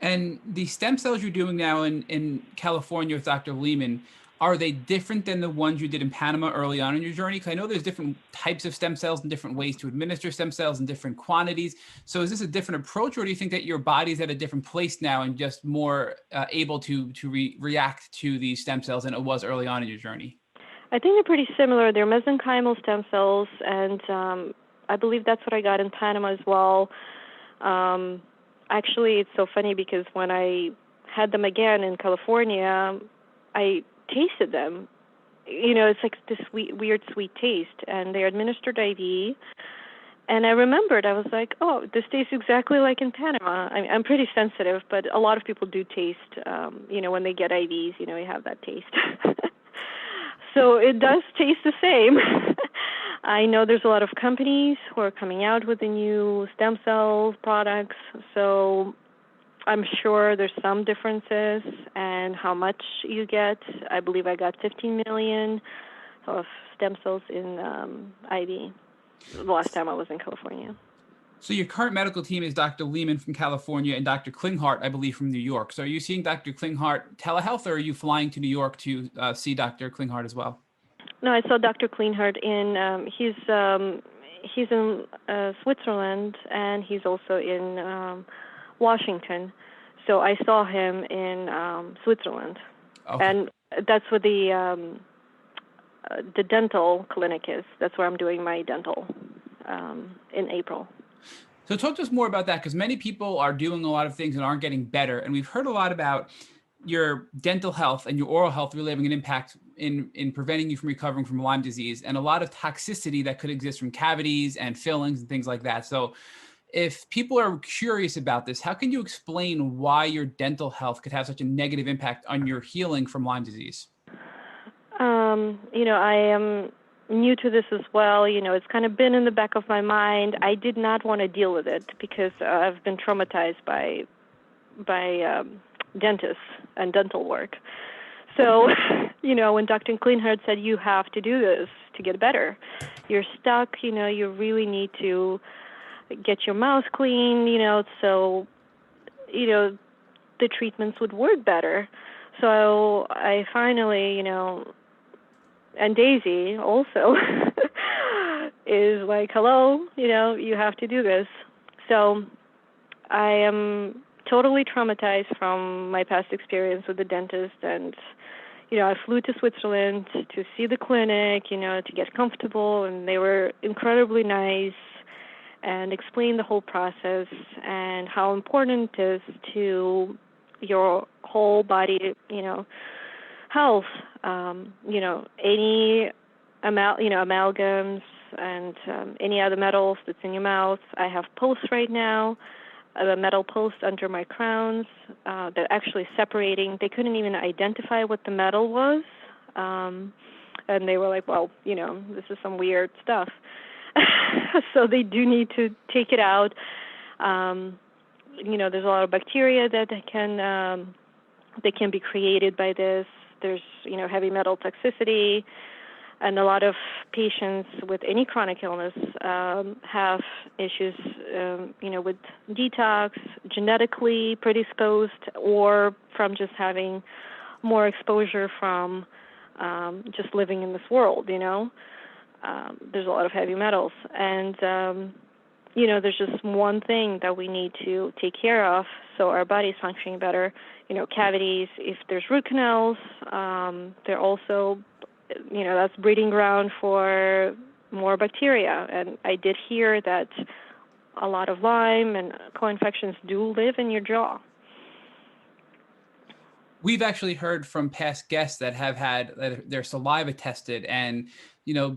[SPEAKER 2] And the stem cells you're doing now in California with Dr. Lehman, are they different than the ones you did in Panama early on in your journey? Because I know there's different types of stem cells and different ways to administer stem cells in different quantities. So is this a different approach, or do you think that your body's at a different place now and just more able to react to these stem cells than it was early on in your journey?
[SPEAKER 3] I think they're pretty similar. They're mesenchymal stem cells, and I believe that's what I got in Panama as well. Actually, it's so funny because when I had them again in California, I tasted them. It's like this weird sweet taste, and they're administered IV, And I remembered, I was like, oh, this tastes exactly like in Panama. I'm pretty sensitive, but a lot of people do taste, when they get IVs, you have that taste. So it does taste the same. I know there's a lot of companies who are coming out with the new stem cell products, so I'm sure there's some differences and how much you get. I believe I got 15 million of stem cells in IV the last time I was in California.
[SPEAKER 2] So your current medical team is Dr. Lehman from California and Dr. Klinghardt, I believe, from New York. So are you seeing Dr. Klinghardt telehealth, or are you flying to New York to see Dr. Klinghardt as well?
[SPEAKER 3] No, I saw Dr. Klinghardt he's in Switzerland, and he's also in Washington. So I saw him in Switzerland,
[SPEAKER 2] Okay.
[SPEAKER 3] and that's where the dental clinic is. That's where I'm doing my dental in April.
[SPEAKER 2] So talk to us more about that, because many people are doing a lot of things and aren't getting better. And we've heard a lot about your dental health and your oral health really having an impact in preventing you from recovering from Lyme disease, and a lot of toxicity that could exist from cavities and fillings and things like that. So if people are curious about this, how can you explain why your dental health could have such a negative impact on your healing from Lyme disease?
[SPEAKER 3] I am new to this as well. It's kind of been in the back of my mind. I did not want to deal with it because I've been traumatized by dentists and dental work. So, when Dr. Kleinhardt said you have to do this to get better, you're stuck, you really need to get your mouth clean, so, the treatments would work better. So I finally, and Daisy also is like, hello, you have to do this. So I am totally traumatized from my past experience with the dentist, and I flew to Switzerland to see the clinic, to get comfortable, and they were incredibly nice and explained the whole process and how important it is to your whole body, health. Any amalgams and any other metals that's in your mouth. I have posts right now, a metal post under my crowns. They're actually separating. They couldn't even identify what the metal was, and they were like, "Well, this is some weird stuff." So they do need to take it out. There's a lot of bacteria that can be created by this. There's, heavy metal toxicity, and a lot of patients with any chronic illness have issues, with detox, genetically predisposed, or from just having more exposure from just living in this world, There's a lot of heavy metals, and there's just one thing that we need to take care of so our body's functioning better. Cavities, if there's root canals, they're also, that's breeding ground for more bacteria. And I did hear that a lot of Lyme and co-infections do live in your jaw.
[SPEAKER 2] We've actually heard from past guests that have had their saliva tested and,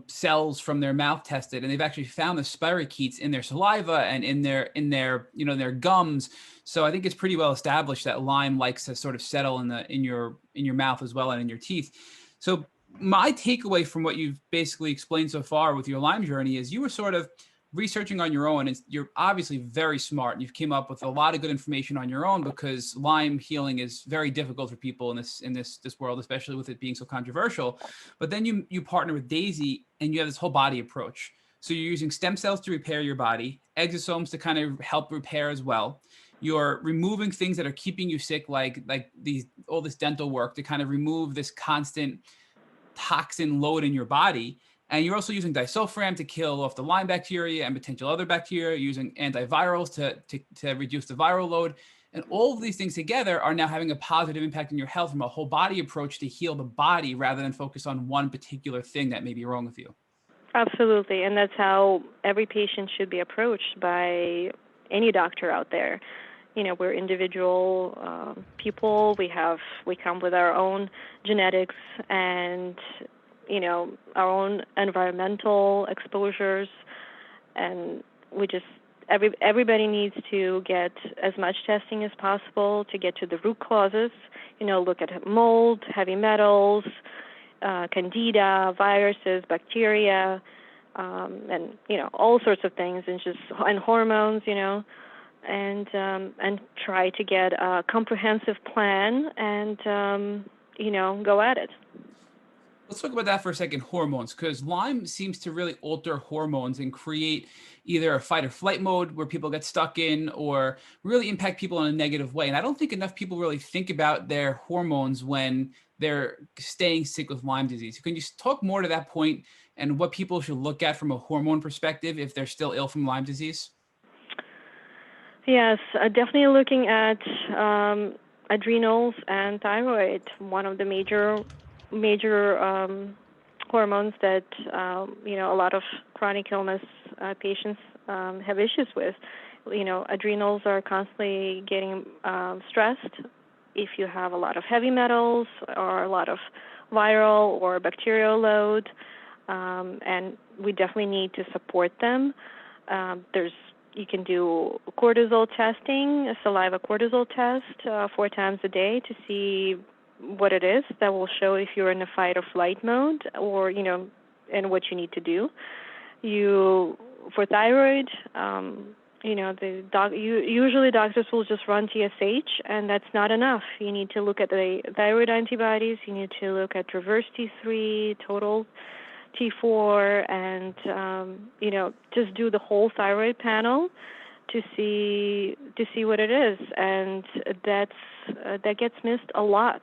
[SPEAKER 2] cells from their mouth tested, and they've actually found the spirochetes in their saliva and in their gums. So I think it's pretty well established that Lyme likes to sort of settle in your mouth as well and in your teeth. So my takeaway from what you've basically explained so far with your Lyme journey is you were sort of researching on your own, and you're obviously very smart, and you've came up with a lot of good information on your own, because Lyme healing is very difficult for people in this world, especially with it being so controversial. But then you partner with Daisy, and you have this whole body approach. So you're using stem cells to repair your body, exosomes to kind of help repair as well. You're removing things that are keeping you sick, like all this dental work to kind of remove this constant toxin load in your body. And you're also using disulfiram to kill off the Lyme bacteria and potential other bacteria, using antivirals to reduce the viral load. And all of these things together are now having a positive impact on your health from a whole body approach to heal the body rather than focus on one particular thing that may be wrong with you.
[SPEAKER 3] Absolutely. And that's how every patient should be approached by any doctor out there. We're individual people. We come with our own genetics and our own environmental exposures, and we just everybody needs to get as much testing as possible to get to the root causes. Look at mold, heavy metals, candida, viruses, bacteria, and all sorts of things, and hormones, and try to get a comprehensive plan and go at it.
[SPEAKER 2] Let's talk about that for a second, hormones, because Lyme seems to really alter hormones and create either a fight or flight mode where people get stuck in, or really impact people in a negative way. And I don't think enough people really think about their hormones when they're staying sick with Lyme disease. Can you talk more to that point and what people should look at from a hormone perspective if they're still ill from Lyme disease?
[SPEAKER 3] Yes, definitely looking at adrenals and thyroid, one of the major hormones that a lot of chronic illness patients have issues with. Adrenals are constantly getting stressed if you have a lot of heavy metals or a lot of viral or bacterial load, and we definitely need to support them. You can do cortisol testing, a saliva cortisol test 4 times a day to see what it is. That will show if you're in a fight or flight mode, or and what you need to do. For thyroid, usually doctors will just run TSH, and that's not enough. You need to look at the thyroid antibodies. You need to look at reverse T3, total T4, and just do the whole thyroid panel to see what it is, and that gets missed a lot.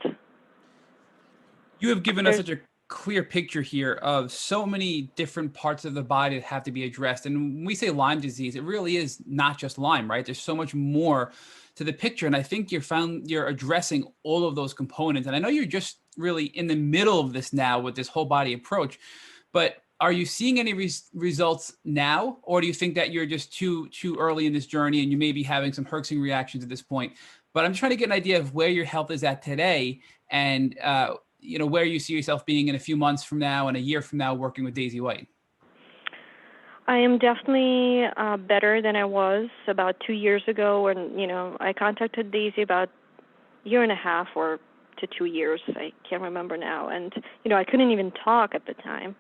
[SPEAKER 2] You have given us such a clear picture here of so many different parts of the body that have to be addressed. And when we say Lyme disease, it really is not just Lyme, right? There's so much more to the picture. And I think you're addressing all of those components. And I know you're just really in the middle of this now with this whole body approach, but are you seeing any results now? Or do you think that you're just too early in this journey and you may be having some Herxing reactions at this point? But I'm trying to get an idea of where your health is at today, and where you see yourself being in a few months from now and a year from now working with Daisy White.
[SPEAKER 3] I am definitely better than I was about 2 years ago when, I contacted Daisy about a year and a half or to 2 years. I can't remember now. And, I couldn't even talk at the time.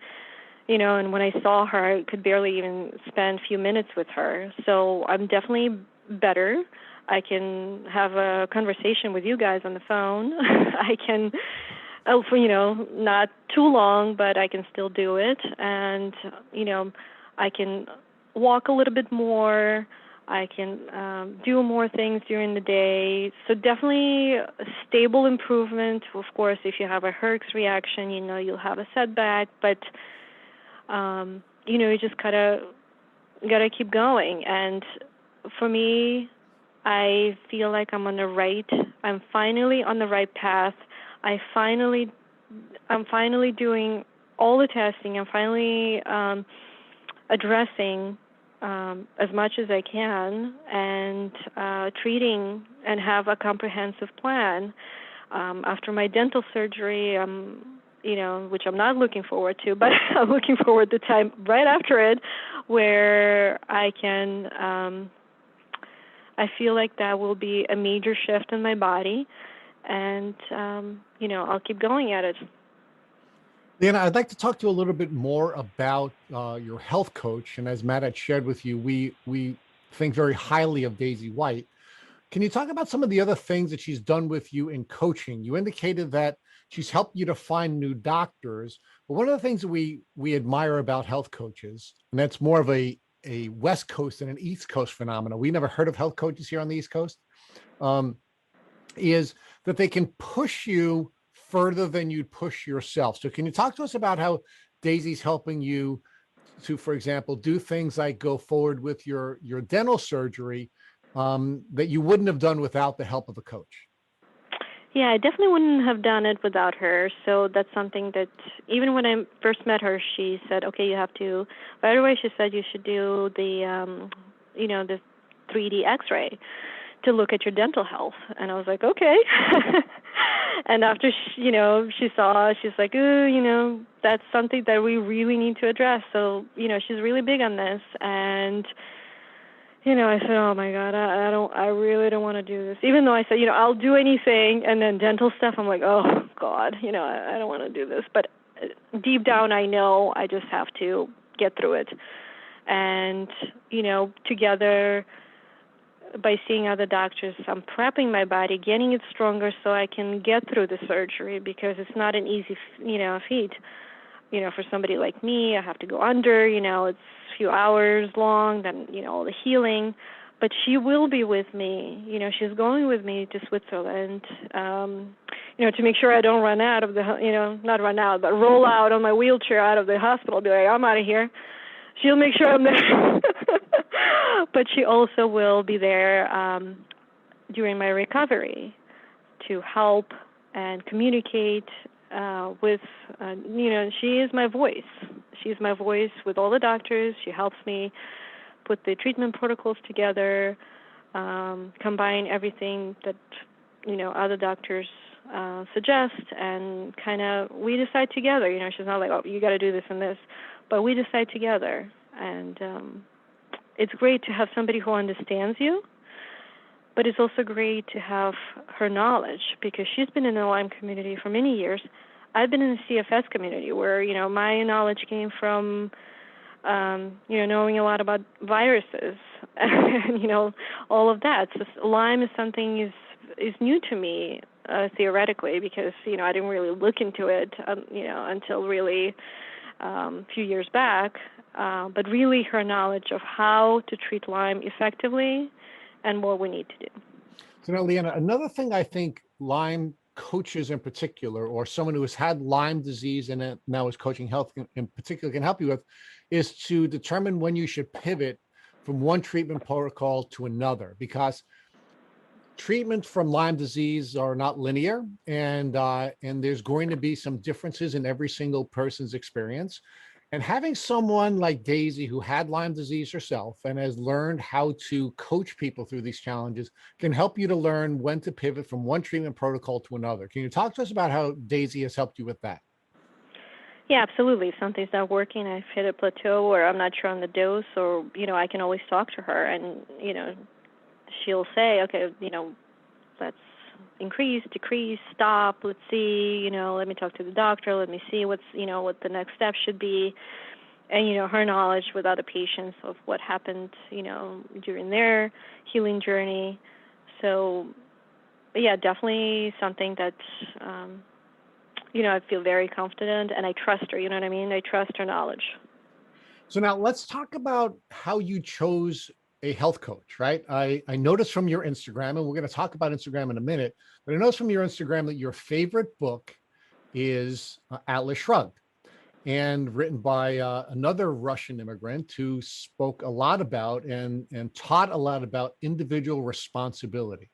[SPEAKER 3] And when I saw her, I could barely even spend a few minutes with her. So I'm definitely better. I can have a conversation with you guys on the phone. I can... not too long, but I can still do it. And, I can walk a little bit more. I can do more things during the day. So definitely a stable improvement. Of course, if you have a Herx reaction, you'll have a setback. But, you just gotta keep going. And for me, I feel like I'm finally on the right path. I'm finally doing all the testing. I'm finally addressing as much as I can and treating and have a comprehensive plan. After my dental surgery, which I'm not looking forward to, but I'm looking forward to time right after it where I can, I feel like that will be a major shift in my body. And, I'll keep going at it.
[SPEAKER 1] Lena, I'd like to talk to you a little bit more about your health coach. And as Matt had shared with you, we think very highly of Daisy White. Can you talk about some of the other things that she's done with you in coaching? You indicated that she's helped you to find new doctors. But one of the things that we admire about health coaches, and that's more of a West Coast and an East Coast phenomenon. We never heard of health coaches here on the East Coast. Is that they can push you further than you'd push yourself. So can you talk to us about how Daisy's helping you to, for example, do things like go forward with your dental surgery that you wouldn't have done without the help of a coach?
[SPEAKER 3] Yeah, I definitely wouldn't have done it without her. So that's something that even when I first met her, she said, okay, you have to, right away she said you should do the 3D x-ray to look at your dental health. And I was like, okay. And after, she saw, she's like, that's something that we really need to address. So, she's really big on this. And I said, oh my God, I really don't want to do this. Even though I said, I'll do anything, and then dental stuff, I'm like, oh God, I don't want to do this. But deep down, I know I just have to get through it. And, together, by seeing other doctors, I'm prepping my body, getting it stronger so I can get through the surgery, because it's not an easy, feat. For somebody like me, I have to go under, it's a few hours long, then, all the healing. But she will be with me. She's going with me to Switzerland, to make sure I don't run out of the, not run out, but roll out on my wheelchair out of the hospital, be like, I'm out of here. She'll make sure I'm there. But she also will be there during my recovery to help and communicate with, she is my voice. She's my voice with all the doctors. She helps me put the treatment protocols together, combine everything that, other doctors suggest, and kind of we decide together. She's not like, oh, you got to do this and this, but we decide together. And it's great to have somebody who understands you, but it's also great to have her knowledge, because she's been in the Lyme community for many years. I've been in the CFS community where, my knowledge came from, knowing a lot about viruses and, all of that. So Lyme is something is new to me, theoretically, because, I didn't really look into it, until really a few years back. But really her knowledge of how to treat Lyme effectively and what we need to do.
[SPEAKER 1] So now, Lena, another thing I think Lyme coaches in particular, or someone who has had Lyme disease and now is coaching health in particular, can help you with, is to determine when you should pivot from one treatment protocol to another, because treatment from Lyme disease are not linear, and there's going to be some differences in every single person's experience. And having someone like Daisy, who had Lyme disease herself and has learned how to coach people through these challenges, can help you to learn when to pivot from one treatment protocol to another. Can you talk to us about how Daisy has helped you with that?
[SPEAKER 3] Yeah, absolutely. If something's not working, I've hit a plateau, or I'm not sure on the dose, or, I can always talk to her, and, she'll say, okay, let's increase, decrease, stop, let's see, let me talk to the doctor, let me see what's, what the next step should be. And, her knowledge with other patients of what happened, during their healing journey. So, yeah, definitely something that, I feel very confident, and I trust her, I trust her knowledge.
[SPEAKER 1] So now let's talk about how you chose a health coach, right? I noticed from your Instagram, and we're going to talk about Instagram in a minute, but I noticed from your Instagram that your favorite book is Atlas Shrugged, and written by another Russian immigrant who spoke a lot about and taught a lot about individual responsibility.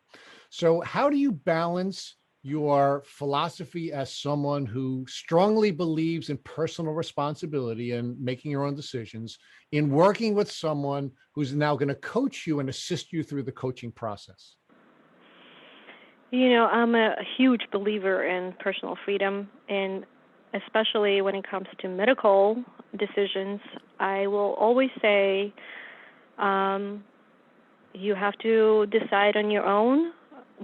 [SPEAKER 1] So how do you balance your philosophy as someone who strongly believes in personal responsibility and making your own decisions, in working with someone who's now going to coach you and assist you through the coaching process?
[SPEAKER 3] I'm a huge believer in personal freedom, and especially when it comes to medical decisions, I will always say, you have to decide on your own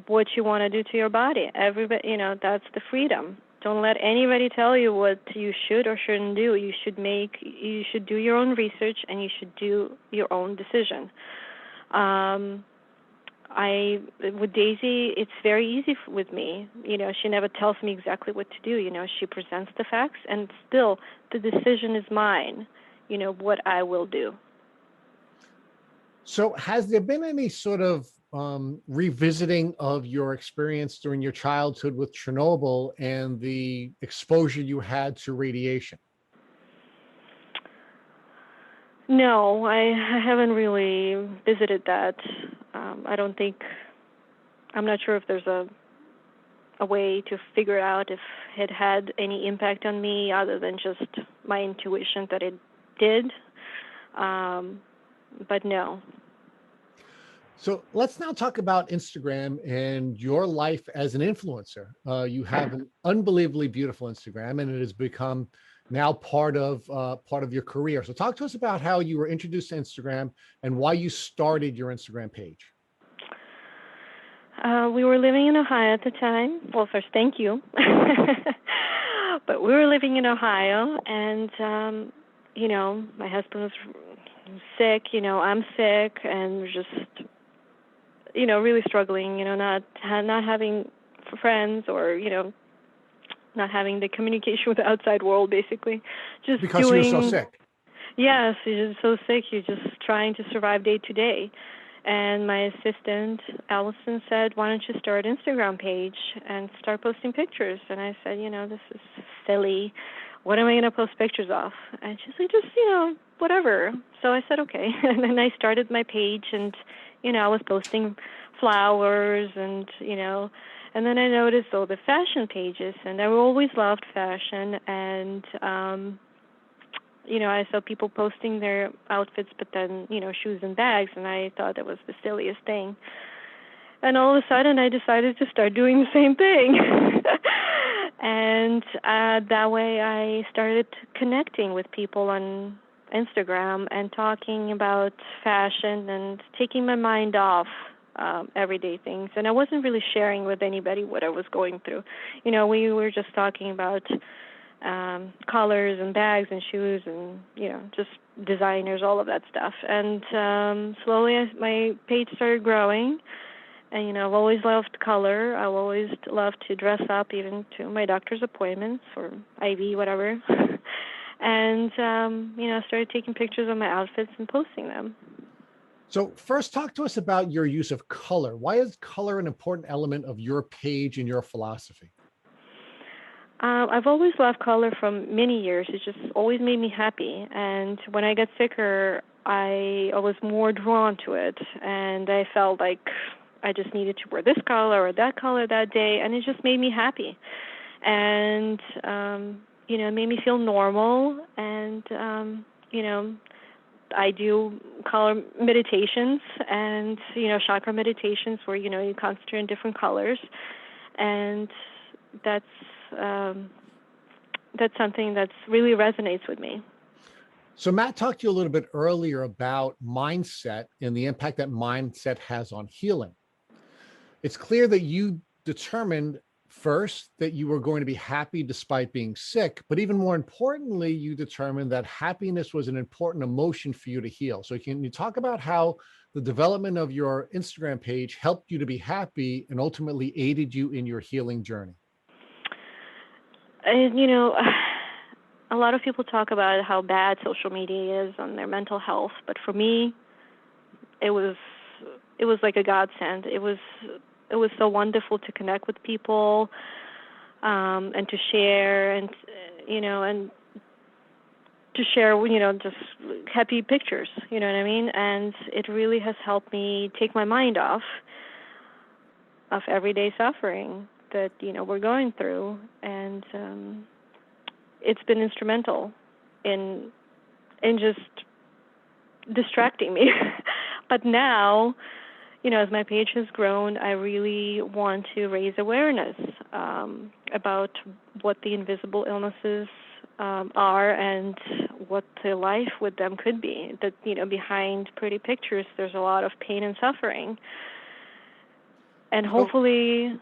[SPEAKER 3] what you want to do to your body. Everybody, that's the freedom. Don't let anybody tell you what you should or shouldn't do. You should do your own research, and you should do your own decision. With Daisy, it's very easy with me. She never tells me exactly what to do. She presents the facts, and still the decision is mine, what I will do.
[SPEAKER 1] So has there been any sort of revisiting of your experience during your childhood with Chernobyl and the exposure you had to radiation?
[SPEAKER 3] No, I haven't really visited that. I'm not sure if there's a way to figure out if it had any impact on me other than just my intuition that it did. But no.
[SPEAKER 1] So let's now talk about Instagram and your life as an influencer. You have an unbelievably beautiful Instagram, and it has become now part of your career. So talk to us about how you were introduced to Instagram and why you started your Instagram page.
[SPEAKER 3] We were living in Ohio at the time. Well, first, thank you. But we were living in Ohio, and my husband was sick. I'm sick, and we're just, really struggling. Not having friends, or not having the communication with the outside world, basically. Just
[SPEAKER 1] Because you were so sick.
[SPEAKER 3] Yes, you're just so sick. You're just trying to survive day to day. And my assistant, Allison, said, why don't you start an Instagram page and start posting pictures? And I said, this is silly. What am I going to post pictures of? And she's like, just, whatever. So I said, okay. And then I started my page, and, I was posting flowers and, and then I noticed all the fashion pages, and I always loved fashion. And, I saw people posting their outfits, but then, shoes and bags, and I thought that was the silliest thing. And all of a sudden, I decided to start doing the same thing. And that way, I started connecting with people on Instagram and talking about fashion and taking my mind off everyday things. And I wasn't really sharing with anybody what I was going through. We were just talking about colors and bags and shoes and, just designers, all of that stuff. And slowly my page started growing. And, I've always loved color. I've always loved to dress up, even to my doctor's appointments or IV, whatever. And, I started taking pictures of my outfits and posting them.
[SPEAKER 1] So first, talk to us about your use of color. Why is color an important element of your page and your philosophy?
[SPEAKER 3] I've always loved color from many years. It just always made me happy. And when I got sicker, I was more drawn to it. And I felt like I just needed to wear this color or that color that day. And it just made me happy. And, it made me feel normal. And, I do color meditations and, chakra meditations where, you concentrate on different colors. And that's something that's really resonates with me.
[SPEAKER 1] So Matt talked to you a little bit earlier about mindset and the impact that mindset has on healing. It's clear that you determined first that you were going to be happy despite being sick, but even more importantly, you determined that happiness was an important emotion for you to heal. So can you talk about how the development of your Instagram page helped you to be happy and ultimately aided you in your healing journey?
[SPEAKER 3] And, a lot of people talk about how bad social media is on their mental health, but for me, it was like a godsend. It was so wonderful to connect with people, and to share, and and to share, just happy pictures. You know what I mean? And it really has helped me take my mind off of everyday suffering that we're going through, and it's been instrumental in just distracting me. But now, as my page has grown, I really want to raise awareness about what the invisible illnesses are and what the life with them could be. That behind pretty pictures, there's a lot of pain and suffering, and hopefully.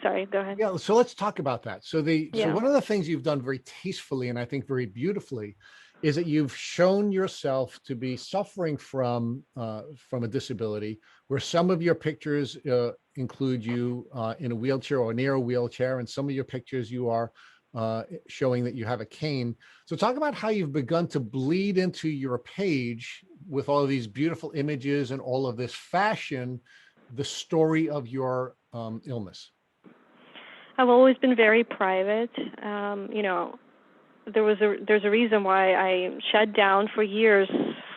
[SPEAKER 3] Sorry, go ahead.
[SPEAKER 1] Yeah, so let's talk about that. So one of the things you've done very tastefully and I think very beautifully is that you've shown yourself to be suffering from a disability, where some of your pictures include you in a wheelchair or near a wheelchair, and some of your pictures you are showing that you have a cane. So talk about how you've begun to bleed into your page with all of these beautiful images and all of this fashion, the story of your illness.
[SPEAKER 3] I've always been very private. There's a reason why I shut down for years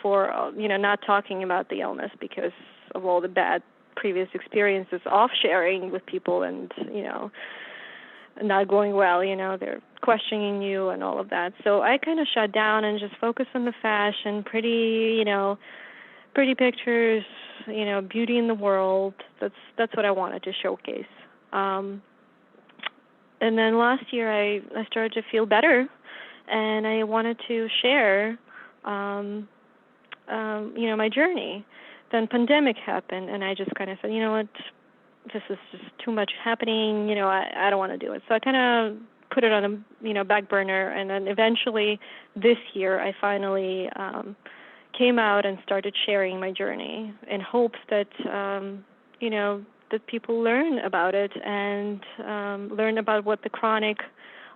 [SPEAKER 3] for not talking about the illness, because of all the bad previous experiences of sharing with people, and not going well. They're questioning you and all of that. So I kind of shut down and just focus on the fashion, pretty pictures, beauty in the world. That's what I wanted to showcase. And then last year I started to feel better, and I wanted to share, my journey. Then pandemic happened, and I just kind of said, you know what, this is just too much happening. I don't want to do it. So I kind of put it on a back burner, and then eventually this year I finally came out and started sharing my journey in hopes that that people learn about it and learn about what the chronic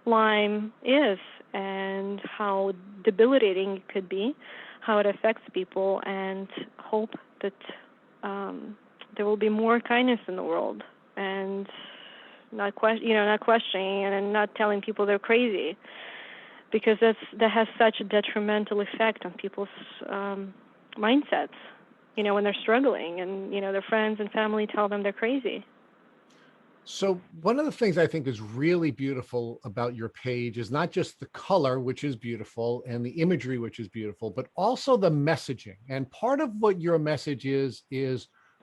[SPEAKER 3] Lyme is and how debilitating it could be, how it affects people, and hope that there will be more kindness in the world, and not questioning and not telling people they're crazy, because that has such a detrimental effect on people's mindsets. When they're struggling, and their friends and family tell them they're crazy.
[SPEAKER 1] So one of the things I think is really beautiful about your page is not just the color, which is beautiful, and the imagery, which is beautiful, but also the messaging. And part of what your message is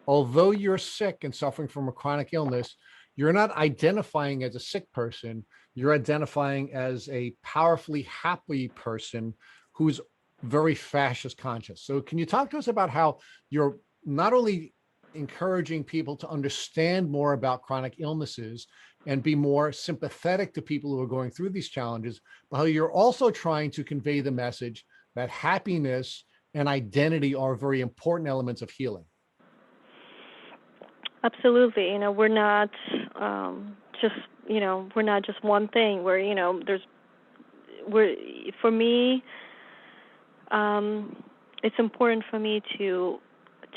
[SPEAKER 1] although you're sick and suffering from a chronic illness, you're not identifying as a sick person. You're identifying as a powerfully happy person who's very fascist conscious. So can you talk to us about how you're not only encouraging people to understand more about chronic illnesses and be more sympathetic to people who are going through these challenges, but how you're also trying to convey the message that happiness and identity are very important elements of healing?
[SPEAKER 3] Absolutely. We're not we're not just one thing. For me, it's important for me to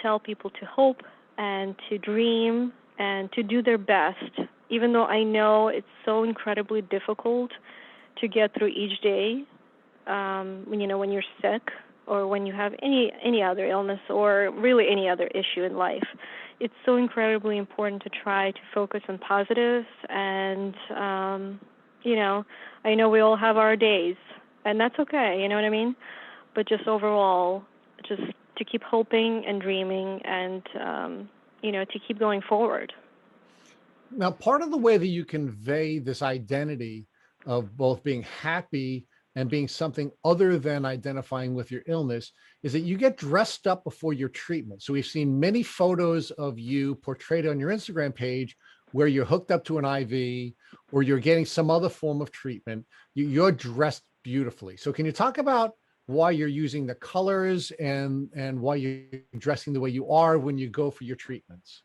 [SPEAKER 3] tell people to hope and to dream and to do their best, even though I know it's so incredibly difficult to get through each day. When you're sick, or when you have any other illness, or really any other issue in life, it's so incredibly important to try to focus on positives. And I know we all have our days, and that's okay. You know what I mean? But just overall, just to keep hoping and dreaming, and to keep going forward.
[SPEAKER 1] Now, part of the way that you convey this identity of both being happy and being something other than identifying with your illness is that you get dressed up before your treatment. So we've seen many photos of you portrayed on your Instagram page where you're hooked up to an IV or you're getting some other form of treatment. You're dressed beautifully. So can you talk about why you're using the colors and why you're dressing the way you are when you go for your treatments?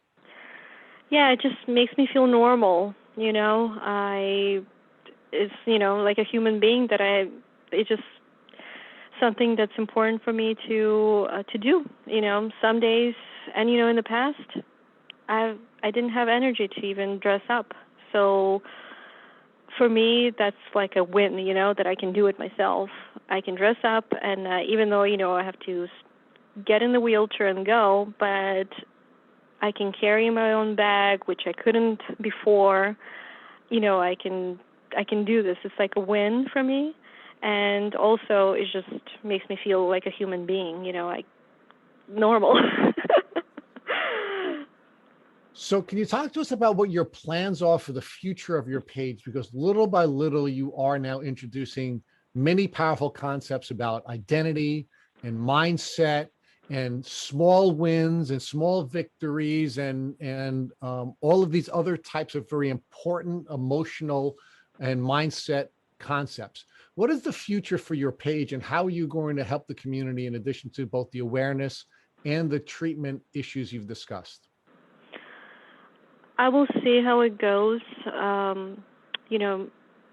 [SPEAKER 3] Yeah, it just makes me feel normal. It's like a human being it's just something that's important for me to do. Some days, and in the past, I didn't have energy to even dress up. So for me, that's like a win. That I can do it myself. I can dress up, and even though I have to get in the wheelchair and go, but I can carry my own bag, which I couldn't before. I can do this. It's like a win for me. And also it just makes me feel like a human being, like normal.
[SPEAKER 1] So can you talk to us about what your plans are for the future of your page? Because little by little, you are now introducing many powerful concepts about identity and mindset and small wins and small victories and all of these other types of very important emotional and mindset concepts. What is the future for your page, and how are you going to help the community in addition to both the awareness and the treatment issues you've discussed?
[SPEAKER 3] I will see how it goes.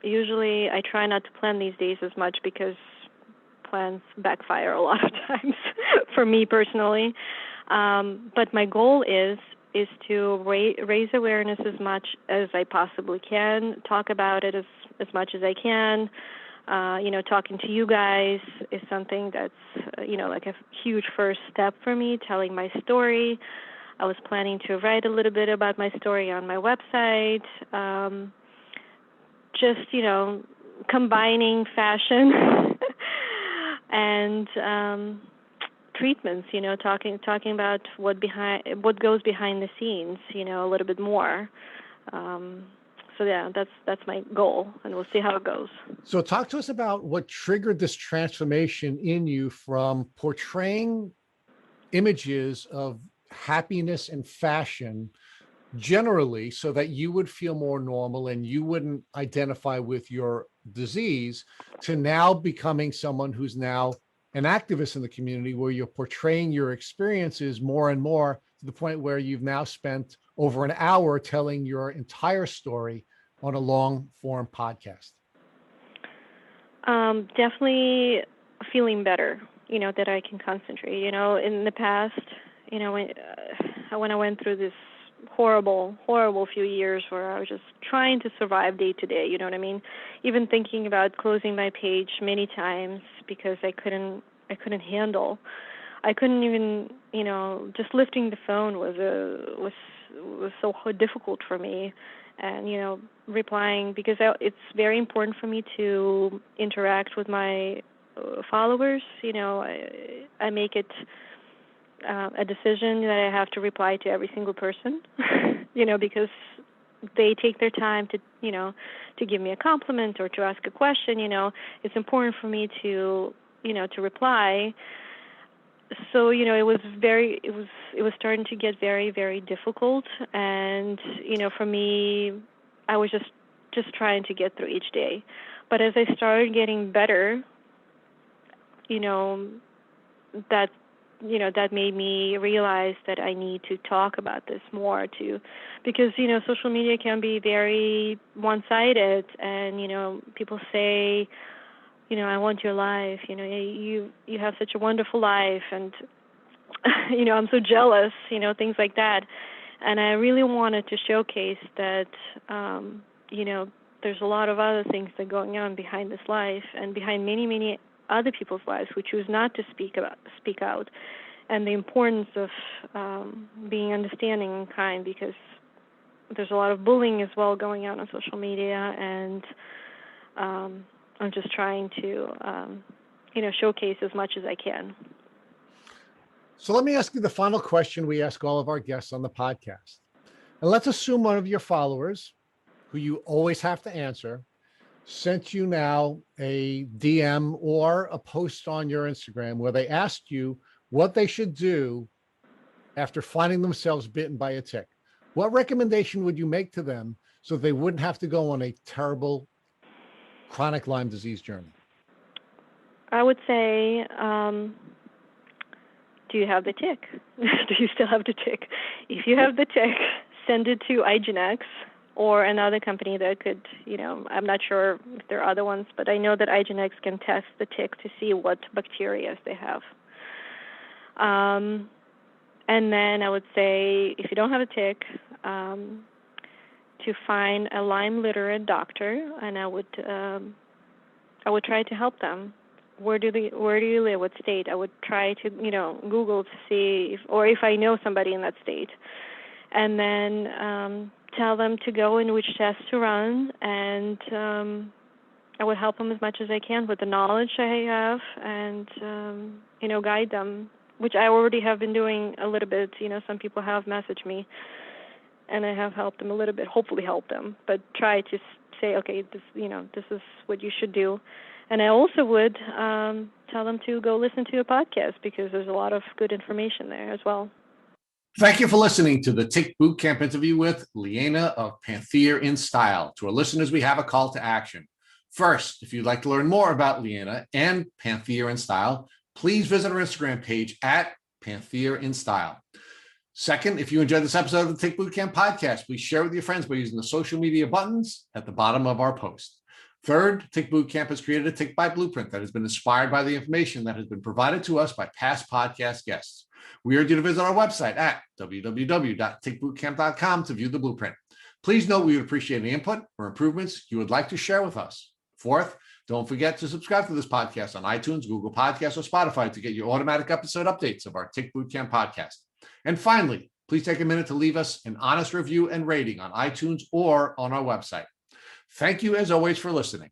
[SPEAKER 3] Usually I try not to plan these days as much because plans backfire a lot of times for me personally. But my goal is to raise awareness as much as I possibly can, talk about it as much as I can. Talking to you guys is something that's, like a huge first step for me, telling my story. I was planning to write a little bit about my story on my website. Just, combining fashion and treatments, talking about what goes behind the scenes, a little bit more. So yeah, that's my goal, and we'll see how it goes.
[SPEAKER 1] So talk to us about what triggered this transformation in you from portraying images of happiness and fashion generally so that you would feel more normal and you wouldn't identify with your disease, to now becoming someone who's now an activist in the community, where you're portraying your experiences more and more, to the point where you've now spent over an hour telling your entire story on a long form podcast.
[SPEAKER 3] Definitely feeling better, that I can concentrate. In the past, when I went through this horrible few years where I was just trying to survive day to day, you know what I mean? Even thinking about closing my page many times because I couldn't handle. I couldn't even, just lifting the phone was so difficult for me. And, replying, because it's very important for me to interact with my followers. I make it a decision that I have to reply to every single person, because they take their time to give me a compliment or to ask a question. It's important for me to reply. So, it was starting to get very, very difficult. And, for me, I was just trying to get through each day. But as I started getting better, that made me realize that I need to talk about this more too, because, social media can be very one-sided, and, people say, I want your life, you have such a wonderful life, and, I'm so jealous, things like that. And I really wanted to showcase that, there's a lot of other things that are going on behind this life and behind many, many other people's lives who choose not to speak out, and the importance of being understanding and kind, because there's a lot of bullying as well going on social media, and I'm just trying to, showcase as much as I can.
[SPEAKER 1] So let me ask you the final question we ask all of our guests on the podcast. And let's assume one of your followers, who you always have to answer, sent you now a DM or a post on your Instagram where they asked you what they should do after finding themselves bitten by a tick. What recommendation would you make to them so they wouldn't have to go on a terrible chronic Lyme disease journey?
[SPEAKER 3] I would say, do you have the tick? Do you still have the tick? If you have the tick, send it to IGeneX or another company that could, I'm not sure if there are other ones, but I know that IGeneX can test the tick to see what bacteria they have. And then I would say, if you don't have a tick, to find a Lyme literate doctor, and I would try to help them. Where do you live? What state? I would try to, Google to see if I know somebody in that state, and then tell them to go and which tests to run, and I would help them as much as I can with the knowledge I have, and guide them, which I already have been doing a little bit. Some people have messaged me, and I have helped them a little bit, hopefully help them, but try to say, okay, this is what you should do. And I also would tell them to go listen to a podcast, because there's a lot of good information there as well.
[SPEAKER 1] Thank you for listening to the Tick Bootcamp interview with Lena of Panthea in Style. To our listeners, we have a call to action. First, if you'd like to learn more about Lena and Panthea in Style, please visit our Instagram page at Panthea in Style. Second, if you enjoyed this episode of the Tick Bootcamp podcast, please share with your friends by using the social media buttons at the bottom of our post. Third, Tick Bootcamp has created a Tick by Blueprint that has been inspired by the information that has been provided to us by past podcast guests. We urge you to visit our website at www.tickbootcamp.com to view the blueprint. Please note we would appreciate any input or improvements you would like to share with us. Fourth, don't forget to subscribe to this podcast on iTunes, Google Podcasts, or Spotify to get your automatic episode updates of our Tick Bootcamp podcast. And finally, please take a minute to leave us an honest review and rating on iTunes or on our website. Thank you, as always, for listening.